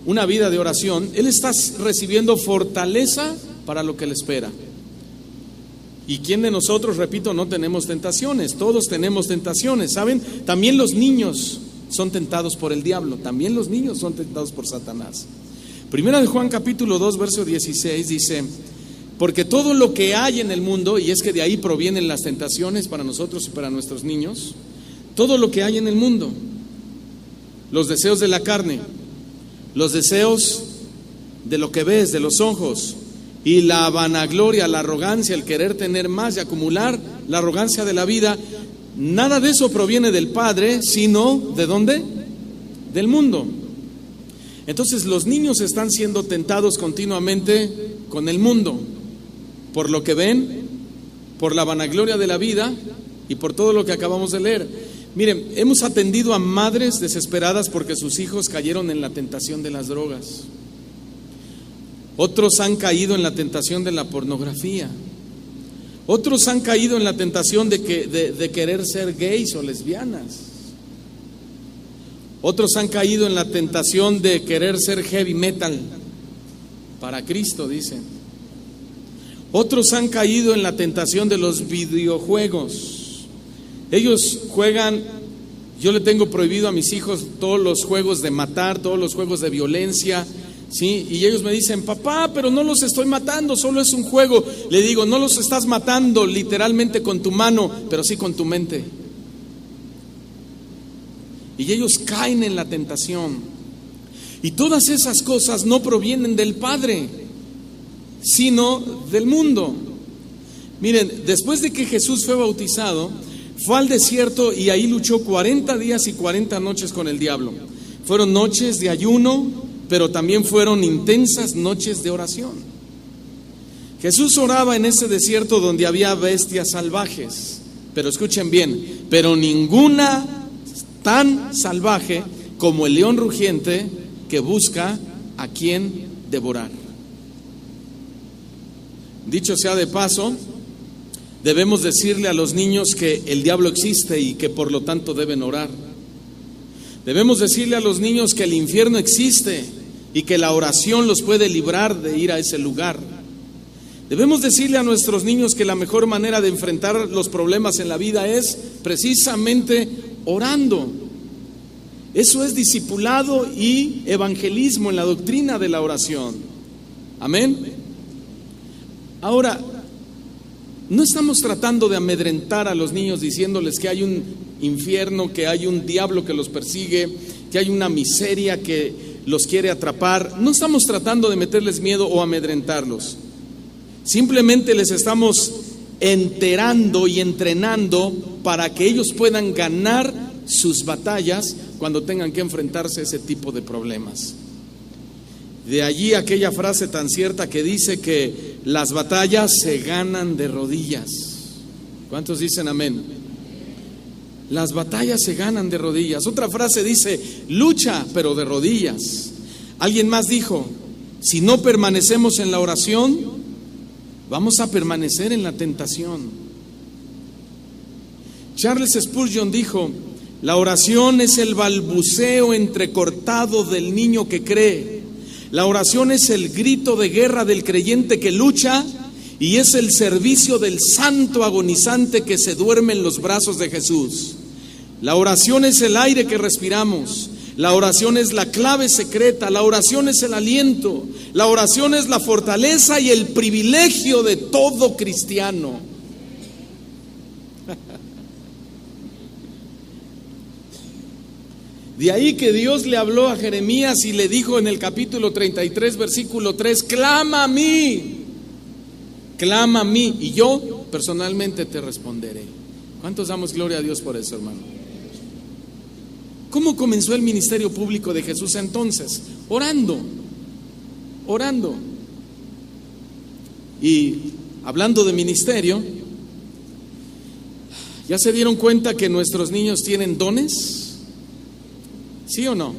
una vida de oración, Él está recibiendo fortaleza para lo que le espera. ¿Y quién de nosotros, repito, no tenemos tentaciones? Todos tenemos tentaciones, ¿saben? También los niños son tentados por el diablo, también los niños son tentados por Satanás. Primera de Juan capítulo 2, verso 16 dice: porque todo lo que hay en el mundo, y es que de ahí provienen las tentaciones para nosotros y para nuestros niños, todo lo que hay en el mundo, los deseos de la carne, los deseos de lo que ves, de los ojos, y la vanagloria, la arrogancia, el querer tener más y acumular, la arrogancia de la vida, nada de eso proviene del Padre, sino ¿de dónde? Del mundo. Entonces los niños están siendo tentados continuamente con el mundo, por lo que ven, por la vanagloria de la vida y por todo lo que acabamos de leer. Miren, hemos atendido a madres desesperadas porque sus hijos cayeron en la tentación de las drogas. Otros han caído en la tentación de la pornografía. Otros han caído en la tentación de querer ser gays o lesbianas. Otros han caído en la tentación de querer ser heavy metal para Cristo, dicen. Otros han caído en la tentación de los videojuegos. Ellos juegan, yo le tengo prohibido a mis hijos todos los juegos de matar, todos los juegos de violencia, ¿sí? Y ellos me dicen: papá, pero no los estoy matando, solo es un juego. Le digo: no los estás matando literalmente con tu mano, pero sí con tu mente. Y ellos caen en la tentación. Y todas esas cosas no provienen del Padre, sino del mundo. Miren, después de que Jesús fue bautizado, fue al desierto y ahí luchó 40 días y 40 noches con el diablo. Fueron noches de ayuno, pero también fueron intensas noches de oración. Jesús oraba en ese desierto donde había bestias salvajes, pero escuchen bien, pero ninguna tan salvaje como el león rugiente que busca a quien devorar. Dicho sea de paso, debemos decirle a los niños que el diablo existe y que por lo tanto deben orar. Debemos decirle a los niños que el infierno existe y que la oración los puede librar de ir a ese lugar. Debemos decirle a nuestros niños que la mejor manera de enfrentar los problemas en la vida es precisamente orando. Eso es discipulado y evangelismo en la doctrina de la oración. Amén. Ahora, no estamos tratando de amedrentar a los niños diciéndoles que hay un infierno, que hay un diablo que los persigue, que hay una miseria que los quiere atrapar. No estamos tratando de meterles miedo o amedrentarlos. Simplemente les estamos enterando y entrenando para que ellos puedan ganar sus batallas cuando tengan que enfrentarse a ese tipo de problemas. De allí aquella frase tan cierta que dice que las batallas se ganan de rodillas. ¿Cuántos dicen amén? Las batallas se ganan de rodillas. Otra frase dice: lucha, pero de rodillas. Alguien más dijo: si no permanecemos en la oración, vamos a permanecer en la tentación. Charles Spurgeon dijo: la oración es el balbuceo entrecortado del niño que cree. La oración es el grito de guerra del creyente que lucha y es el servicio del santo agonizante que se duerme en los brazos de Jesús. La oración es el aire que respiramos. La oración es la clave secreta. La oración es el aliento. La oración es la fortaleza y el privilegio de todo cristiano. De ahí que Dios le habló a Jeremías y le dijo en el capítulo 33, versículo 3: clama a mí, y yo personalmente te responderé. ¿Cuántos damos gloria a Dios por eso, hermano? ¿Cómo comenzó el ministerio público de Jesús entonces? Orando. Y hablando de ministerio, ¿ya se dieron cuenta que nuestros niños tienen dones? ¿Sí o no?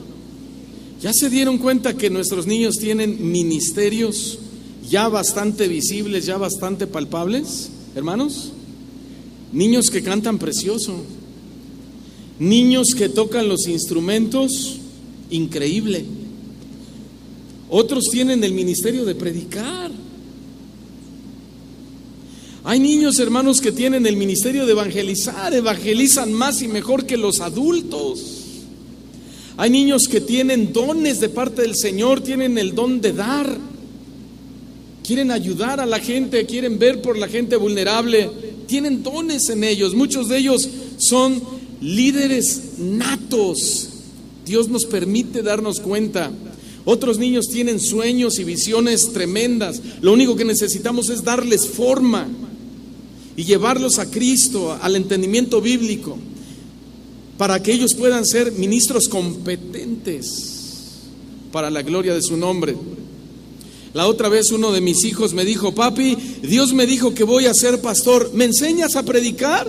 ¿Ya se dieron cuenta que nuestros niños tienen ministerios ya bastante visibles, ya bastante palpables, hermanos? Niños que cantan precioso, niños que tocan los instrumentos, increíble. Otros tienen el ministerio de predicar. Hay niños, hermanos, que tienen el ministerio de evangelizar, evangelizan más y mejor que los adultos. Hay niños que tienen dones de parte del Señor, tienen el don de dar, quieren ayudar a la gente, quieren ver por la gente vulnerable, tienen dones en ellos. Muchos de ellos son líderes natos. Dios nos permite darnos cuenta. Otros niños tienen sueños y visiones tremendas. Lo único que necesitamos es darles forma y llevarlos a Cristo, al entendimiento bíblico, para que ellos puedan ser ministros competentes para la gloria de su nombre. La otra vez uno de mis hijos me dijo: papi, Dios me dijo que voy a ser pastor, ¿me enseñas a predicar?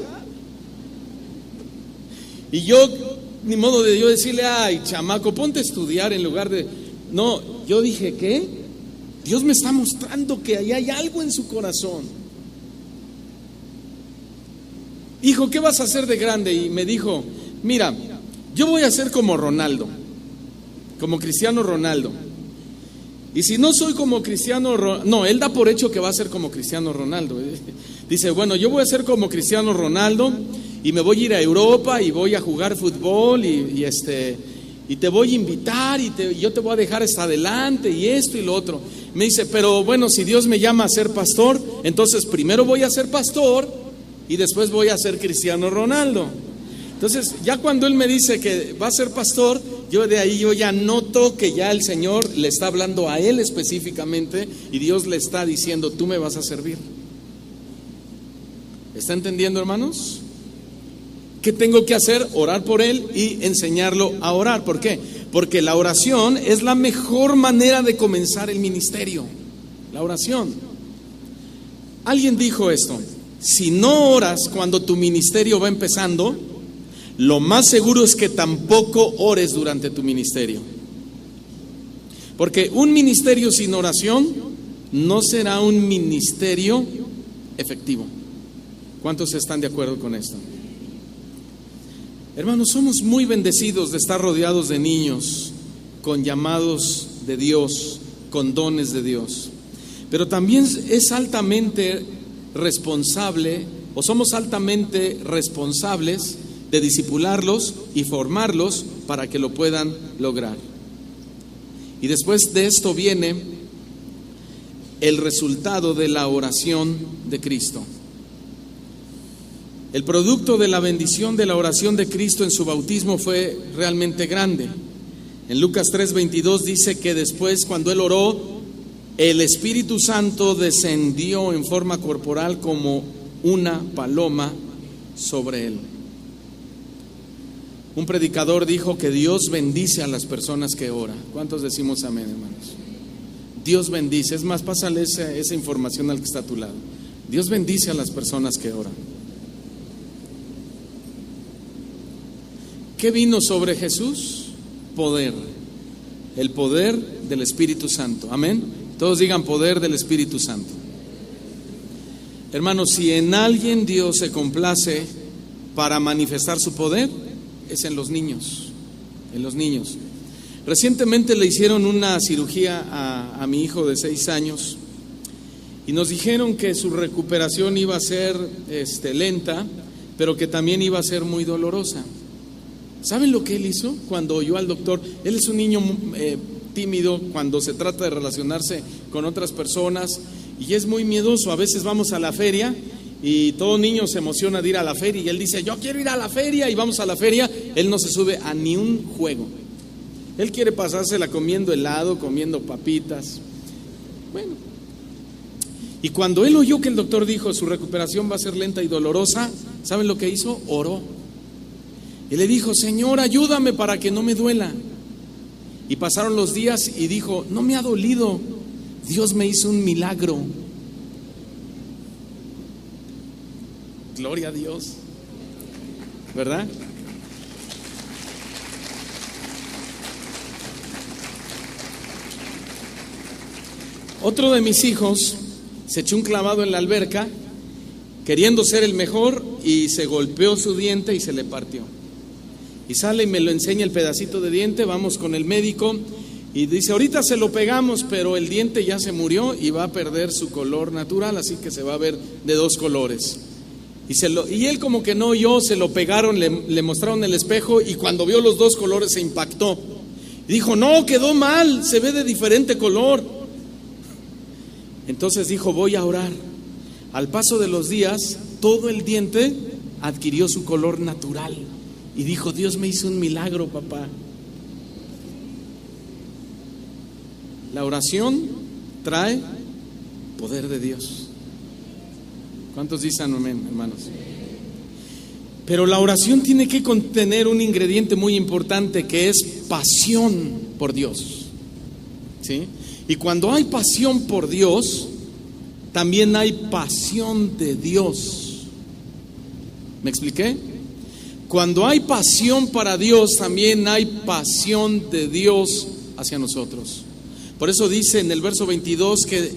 Y yo, ni modo de yo decirle: ay, chamaco, ponte a estudiar en lugar de... No, yo dije: ¿qué? Dios me está mostrando que ahí hay algo en su corazón. Hijo, ¿qué vas a hacer de grande? Y me dijo: mira, yo voy a ser como Ronaldo, como Cristiano Ronaldo. Y si no soy como Cristiano Ronaldo, no, él da por hecho que va a ser como Cristiano Ronaldo. Dice: bueno, yo voy a ser como Cristiano Ronaldo y me voy a ir a Europa y voy a jugar fútbol y te voy a invitar y yo te voy a dejar hasta adelante y esto y lo otro. Me dice: pero bueno, si Dios me llama a ser pastor, entonces primero voy a ser pastor y después voy a ser Cristiano Ronaldo. Entonces, ya cuando él me dice que va a ser pastor, yo de ahí ya noto que ya el Señor le está hablando a él específicamente y Dios le está diciendo: tú me vas a servir. ¿Está entendiendo, hermanos? ¿Qué tengo que hacer? Orar por él y enseñarlo a orar. ¿Por qué? Porque la oración es la mejor manera de comenzar el ministerio. La oración. Alguien dijo esto: si no oras cuando tu ministerio va empezando, lo más seguro es que tampoco ores durante tu ministerio. Porque un ministerio sin oración no será un ministerio efectivo. ¿Cuántos están de acuerdo con esto? Hermanos, somos muy bendecidos de estar rodeados de niños con llamados de Dios, con dones de Dios. Pero también es altamente responsable, o somos altamente responsables de discipularlos y formarlos para que lo puedan lograr. Y después de esto viene el resultado de la oración de Cristo. El producto de la bendición de la oración de Cristo en su bautismo fue realmente grande. En Lucas 3:22 dice que después, cuando él oró, el Espíritu Santo descendió en forma corporal como una paloma sobre él. Un predicador dijo que Dios bendice a las personas que oran. ¿Cuántos decimos amén, hermanos? Dios bendice. Es más, pásale esa información al que está a tu lado. Dios bendice a las personas que oran. ¿Qué vino sobre Jesús? Poder. El poder del Espíritu Santo. Amén. Todos digan: poder del Espíritu Santo. Hermanos, si en alguien Dios se complace para manifestar su poder, es en los niños. En los niños. Recientemente le hicieron una cirugía a mi hijo de 6 años y nos dijeron que su recuperación iba a ser lenta, pero que también iba a ser muy dolorosa. ¿Saben lo que él hizo cuando oyó al doctor? Él es un niño tímido cuando se trata de relacionarse con otras personas y es muy miedoso. A veces vamos a la feria y todo niño se emociona de ir a la feria y él dice: yo quiero ir a la feria, y vamos a la feria. Él no se sube a ni un juego. Él quiere pasársela comiendo helado, comiendo papitas. Bueno, y cuando él oyó que el doctor dijo su recuperación va a ser lenta y dolorosa, ¿saben lo que hizo? Oró. Y le dijo: Señor, ayúdame para que no me duela. Y pasaron los días y dijo: no me ha dolido, Dios me hizo un milagro. Gloria a Dios, ¿verdad? Otro de mis hijos se echó un clavado en la alberca queriendo ser el mejor y se golpeó su diente y se le partió. Y sale y me lo enseña el pedacito de diente, vamos con el médico y dice, ahorita se lo pegamos, pero el diente ya se murió y va a perder su color natural, así que se va a ver de dos colores. Y él como que no oyó, se lo pegaron, le mostraron el espejo y cuando vio los dos colores se impactó. Y dijo, no, quedó mal, se ve de diferente color. Entonces dijo, voy a orar. Al paso de los días, todo el diente adquirió su color natural. Y dijo, Dios me hizo un milagro, papá. La oración trae poder de Dios. ¿Cuántos dicen amén, hermanos? Pero la oración tiene que contener un ingrediente muy importante que es pasión por Dios. ¿Sí? Y cuando hay pasión por Dios, también hay pasión de Dios. ¿Me expliqué? Cuando hay pasión para Dios, también hay pasión de Dios hacia nosotros. Por eso dice en el verso 22 que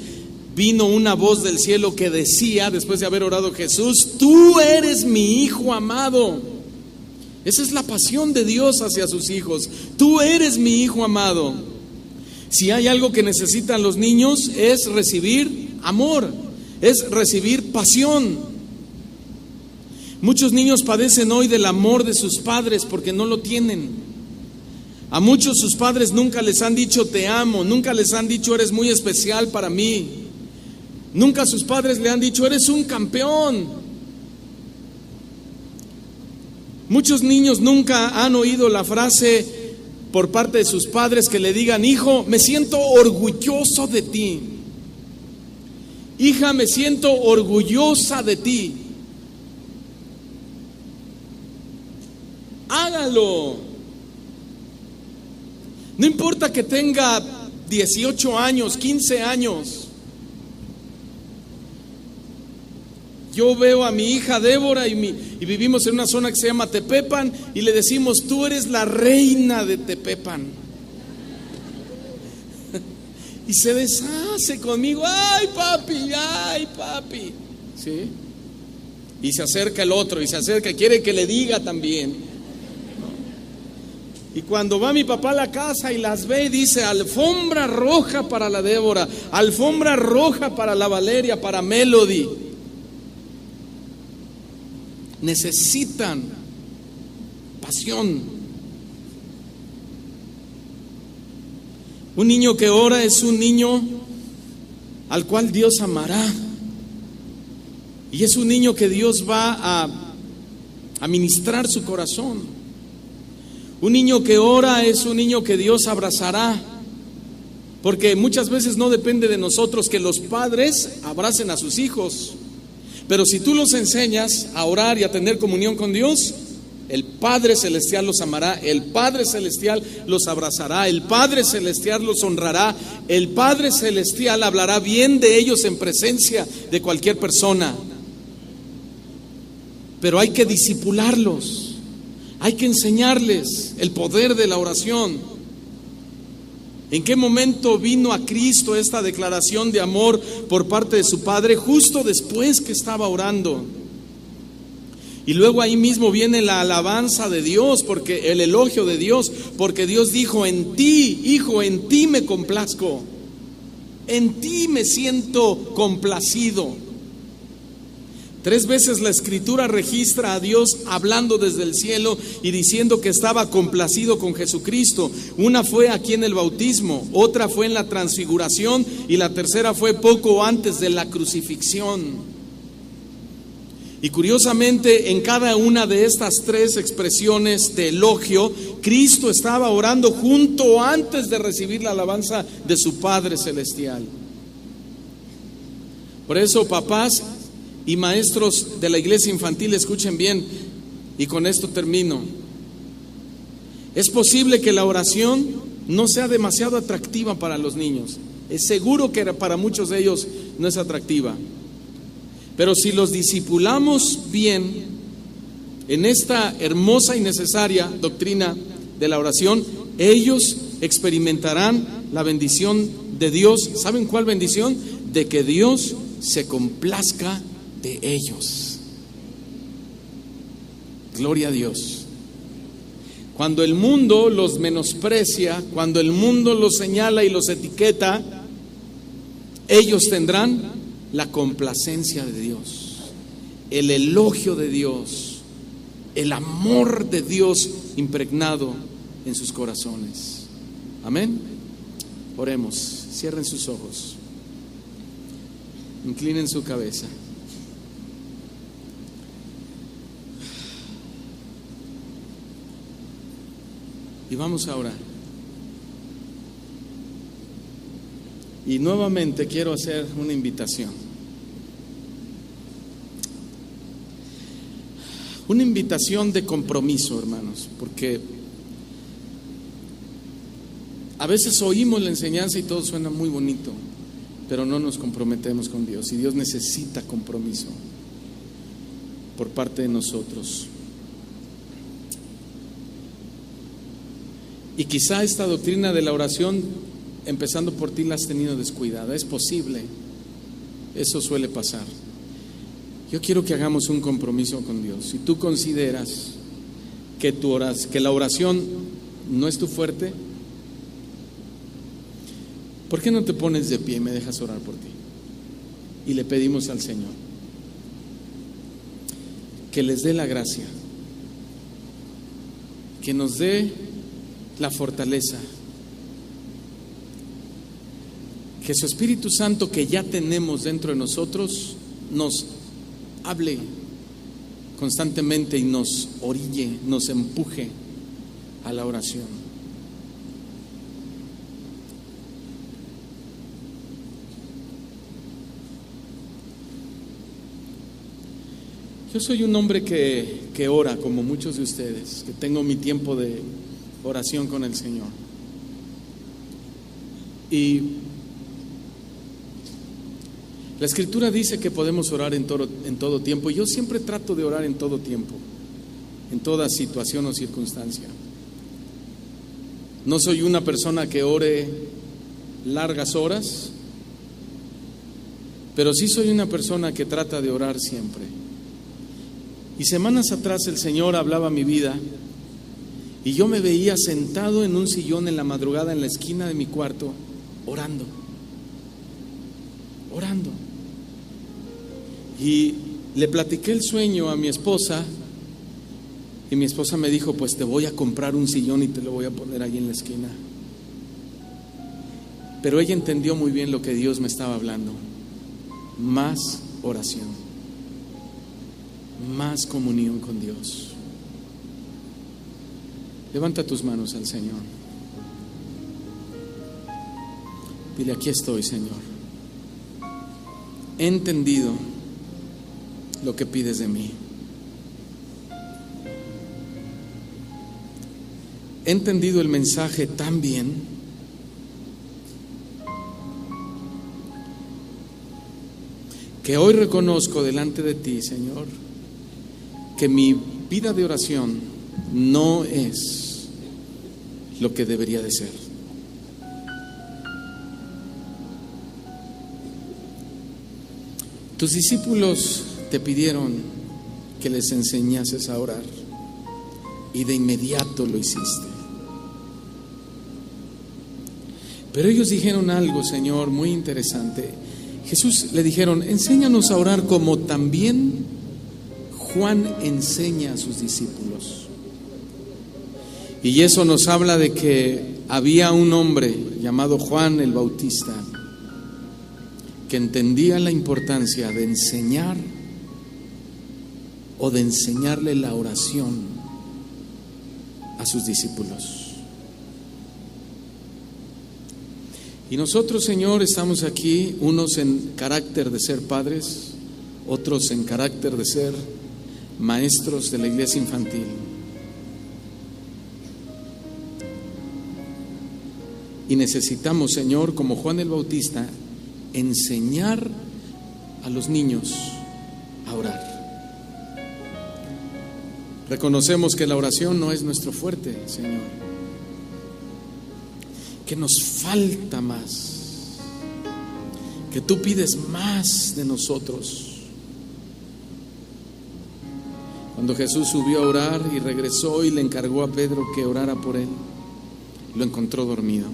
vino una voz del cielo que decía, después de haber orado Jesús, tú eres mi hijo amado. Esa es la pasión de Dios hacia sus hijos. Tú eres mi hijo amado. Si hay algo que necesitan los niños es recibir amor, es recibir pasión. Muchos niños padecen hoy del amor de sus padres porque no lo tienen. A muchos sus padres nunca les han dicho te amo, nunca les han dicho eres muy especial para mí. Nunca sus padres le han dicho eres un campeón. Muchos niños nunca han oído la frase por parte de sus padres que le digan, hijo, me siento orgulloso de ti. Hija, me siento orgullosa de ti. Hágalo. No importa que tenga 18 años, 15 años. Yo veo a mi hija Débora y vivimos en una zona que se llama Tepepan y le decimos, tú eres la reina de Tepepan. Y se deshace conmigo, ay papi, ¿sí? Y se acerca el otro y se acerca, quiere que le diga también. Y cuando va mi papá a la casa y las ve, dice, alfombra roja para la Débora, alfombra roja para la Valeria, para Melody. Necesitan pasión. Un niño que ora es un niño al cual Dios amará. Y es un niño que Dios va a ministrar su corazón. Un niño que ora es un niño que Dios abrazará. Porque muchas veces no depende de nosotros que los padres abracen a sus hijos. Pero si tú los enseñas a orar y a tener comunión con Dios, el Padre Celestial los amará, el Padre Celestial los abrazará, el Padre Celestial los honrará, el Padre Celestial hablará bien de ellos en presencia de cualquier persona. Pero hay que discipularlos, hay que enseñarles el poder de la oración. ¿En qué momento vino a Cristo esta declaración de amor por parte de su Padre? Justo después que estaba orando. Y luego ahí mismo viene la alabanza de Dios, porque el elogio de Dios, porque Dios dijo, en ti, hijo, en ti me complazco, en ti me siento complacido. 3 veces la Escritura registra a Dios hablando desde el cielo y diciendo que estaba complacido con Jesucristo. Una fue aquí en el bautismo, otra fue en la transfiguración y la tercera fue poco antes de la crucifixión. Y curiosamente, en cada una de estas 3 expresiones de elogio, Cristo estaba orando junto antes de recibir la alabanza de su Padre Celestial. Por eso, papás y maestros de la iglesia infantil, escuchen bien, y con esto termino. Es posible que la oración no sea demasiado atractiva para los niños. Es seguro que para muchos de ellos no es atractiva. Pero si los discipulamos bien en esta hermosa y necesaria doctrina de la oración, ellos experimentarán la bendición de Dios, ¿saben cuál bendición? De que Dios se complazca de ellos. Gloria a Dios. Cuando el mundo los menosprecia, cuando el mundo los señala y los etiqueta, ellos tendrán la complacencia de Dios, el elogio de Dios, el amor de Dios impregnado en sus corazones. Amén. Oremos, cierren sus ojos, inclinen su cabeza. Y vamos a orar. Y nuevamente quiero hacer una invitación. Una invitación de compromiso, hermanos, porque a veces oímos la enseñanza y todo suena muy bonito, pero no nos comprometemos con Dios. Y Dios necesita compromiso por parte de nosotros. Y quizá esta doctrina de la oración, empezando por ti, la has tenido descuidada. Es posible, eso suele pasar. Yo quiero que hagamos un compromiso con Dios. Si tú consideras que la oración no es tu fuerte, ¿por qué no te pones de pie y me dejas orar por ti? Y le pedimos al Señor que les dé la gracia, que nos dé la fortaleza, que su Espíritu Santo que ya tenemos dentro de nosotros nos hable constantemente y nos orille, nos empuje a la oración. Yo soy un hombre que ora, como muchos de ustedes, que tengo mi tiempo de oración con el Señor. Y la Escritura dice que podemos orar en todo tiempo. Y yo siempre trato de orar en todo tiempo, en toda situación o circunstancia. No soy una persona que ore largas horas, pero sí soy una persona que trata de orar siempre. Y semanas atrás el Señor hablaba a mi vida y yo me veía sentado en un sillón en la madrugada en la esquina de mi cuarto, orando. Y le platiqué el sueño a mi esposa y mi esposa me dijo, pues te voy a comprar un sillón y te lo voy a poner ahí en la esquina. Pero ella entendió muy bien lo que Dios me estaba hablando. Más oración, más comunión con Dios. Levanta tus manos al Señor. Dile, aquí estoy, Señor. He entendido lo que pides de mí. He entendido el mensaje tan bien que hoy reconozco delante de ti, Señor, que mi vida de oración no es lo que debería de ser. Tus discípulos te pidieron que les enseñases a orar y de inmediato lo hiciste. Pero ellos dijeron algo, Señor, muy interesante. Jesús le dijeron, enséñanos a orar como también Juan enseña a sus discípulos. Y eso nos habla de que había un hombre llamado Juan el Bautista que entendía la importancia de enseñar o de enseñarle la oración a sus discípulos. Y nosotros, Señor, estamos aquí, unos en carácter de ser padres, otros en carácter de ser maestros de la iglesia infantil. Y necesitamos, Señor, como Juan el Bautista, enseñar a los niños a orar. Reconocemos que la oración no es nuestro fuerte, Señor, que nos falta más. que tú pides más de nosotros. Cuando Jesús subió a orar y regresó y le encargó a Pedro que orara por él, lo encontró dormido.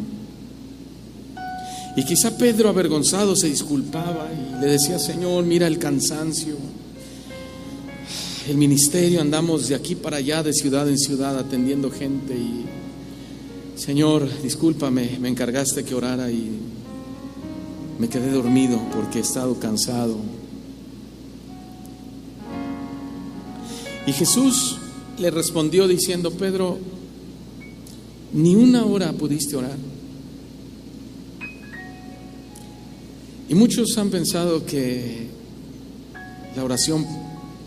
Y quizá Pedro, avergonzado, se disculpaba y le decía: Señor, mira el cansancio, el ministerio, andamos de aquí para allá, de ciudad en ciudad, atendiendo gente, y Señor, discúlpame, me encargaste que orara y me quedé dormido porque he estado cansado. Y Jesús le respondió diciendo: Pedro, ni una hora pudiste orar. Y muchos han pensado que la oración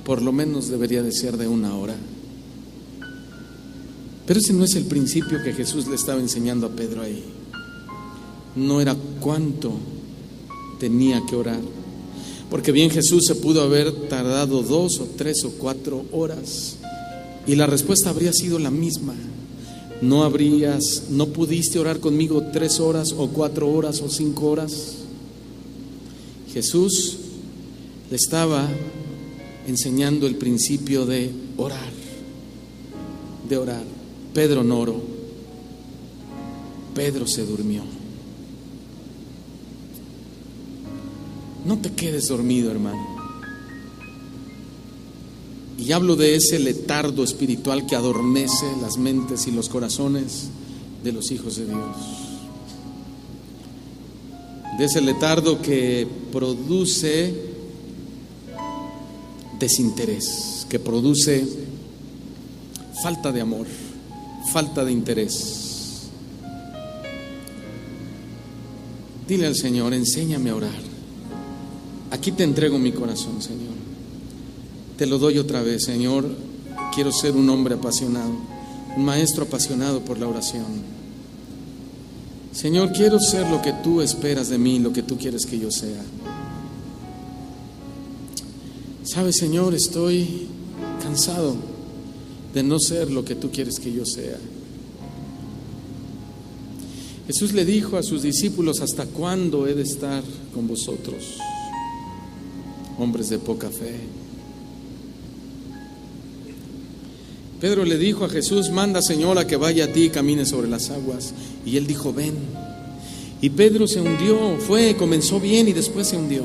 por lo menos debería de ser de una hora. Pero ese no es el principio que Jesús le estaba enseñando a Pedro ahí. No era cuánto tenía que orar, porque bien Jesús se pudo haber tardado 2 o 3 o 4 horas y la respuesta habría sido la misma. No pudiste orar conmigo 3 horas o 4 horas o 5 horas. Jesús le estaba enseñando el principio de orar, de orar. Pedro no oró, Pedro se durmió. No te quedes dormido, hermano. Y hablo de ese letardo espiritual que adormece las mentes y los corazones de los hijos de Dios. De ese letardo que produce desinterés, que produce falta de amor, falta de interés. Dile al Señor: enséñame a orar. Aquí te entrego mi corazón, Señor. Te lo doy otra vez, Señor. Quiero ser un hombre apasionado, un maestro apasionado por la oración. Señor, quiero ser lo que tú esperas de mí, lo que tú quieres que yo sea. ¿Sabes, Señor? Estoy cansado de no ser lo que tú quieres que yo sea. Jesús le dijo a sus discípulos: ¿hasta cuándo he de estar con vosotros, hombres de poca fe? Pedro le dijo a Jesús: manda, Señor, a que vaya a ti y camine sobre las aguas. Y él dijo: ven. Y Pedro se hundió, comenzó bien y después se hundió.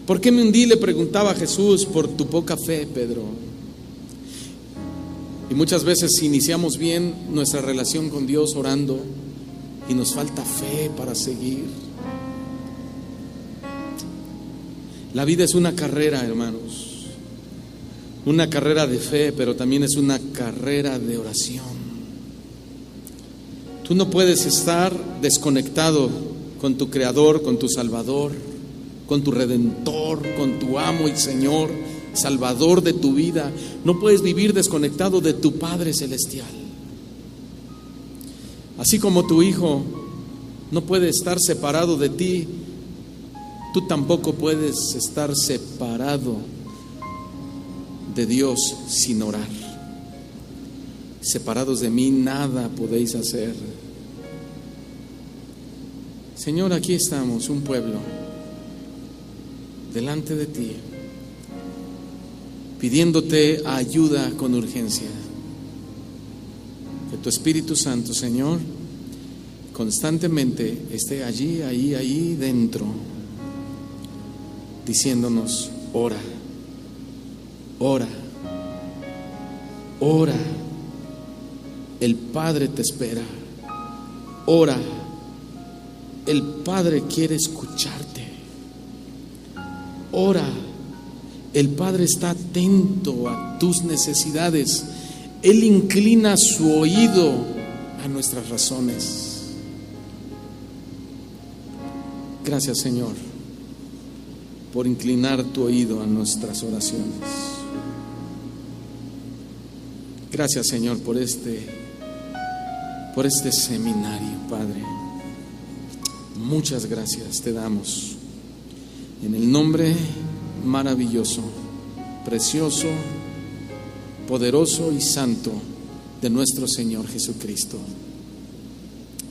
¿Por qué me hundí?, le preguntaba a Jesús. Por tu poca fe, Pedro. Y muchas veces iniciamos bien nuestra relación con Dios orando y nos falta fe para seguir. La vida es una carrera, hermanos. Una carrera de fe, pero también es una carrera de oración. Tú no puedes estar desconectado con tu Creador, con tu Salvador, con tu Redentor, con tu Amo y Señor, Salvador de tu vida. No puedes vivir desconectado de tu Padre Celestial. Así como tu Hijo no puede estar separado de ti, tú tampoco puedes estar separado de Dios sin orar. Separados de mí nada podéis hacer. Señor, aquí estamos, un pueblo, delante de ti, pidiéndote ayuda con urgencia. Que tu Espíritu Santo, Señor, constantemente esté allí, ahí dentro, diciéndonos: ora, ora, ora. El Padre te espera. Ora. El Padre quiere escucharte. Ora. El Padre está atento a tus necesidades. Él inclina su oído a nuestras razones. Gracias, Señor, por inclinar tu oído a nuestras oraciones. Gracias, Señor, por este seminario, Padre. Muchas gracias te damos en el nombre maravilloso, precioso, poderoso y santo de nuestro Señor Jesucristo.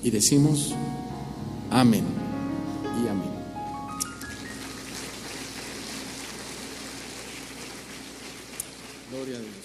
Y decimos amén y amén. Gloria a Dios.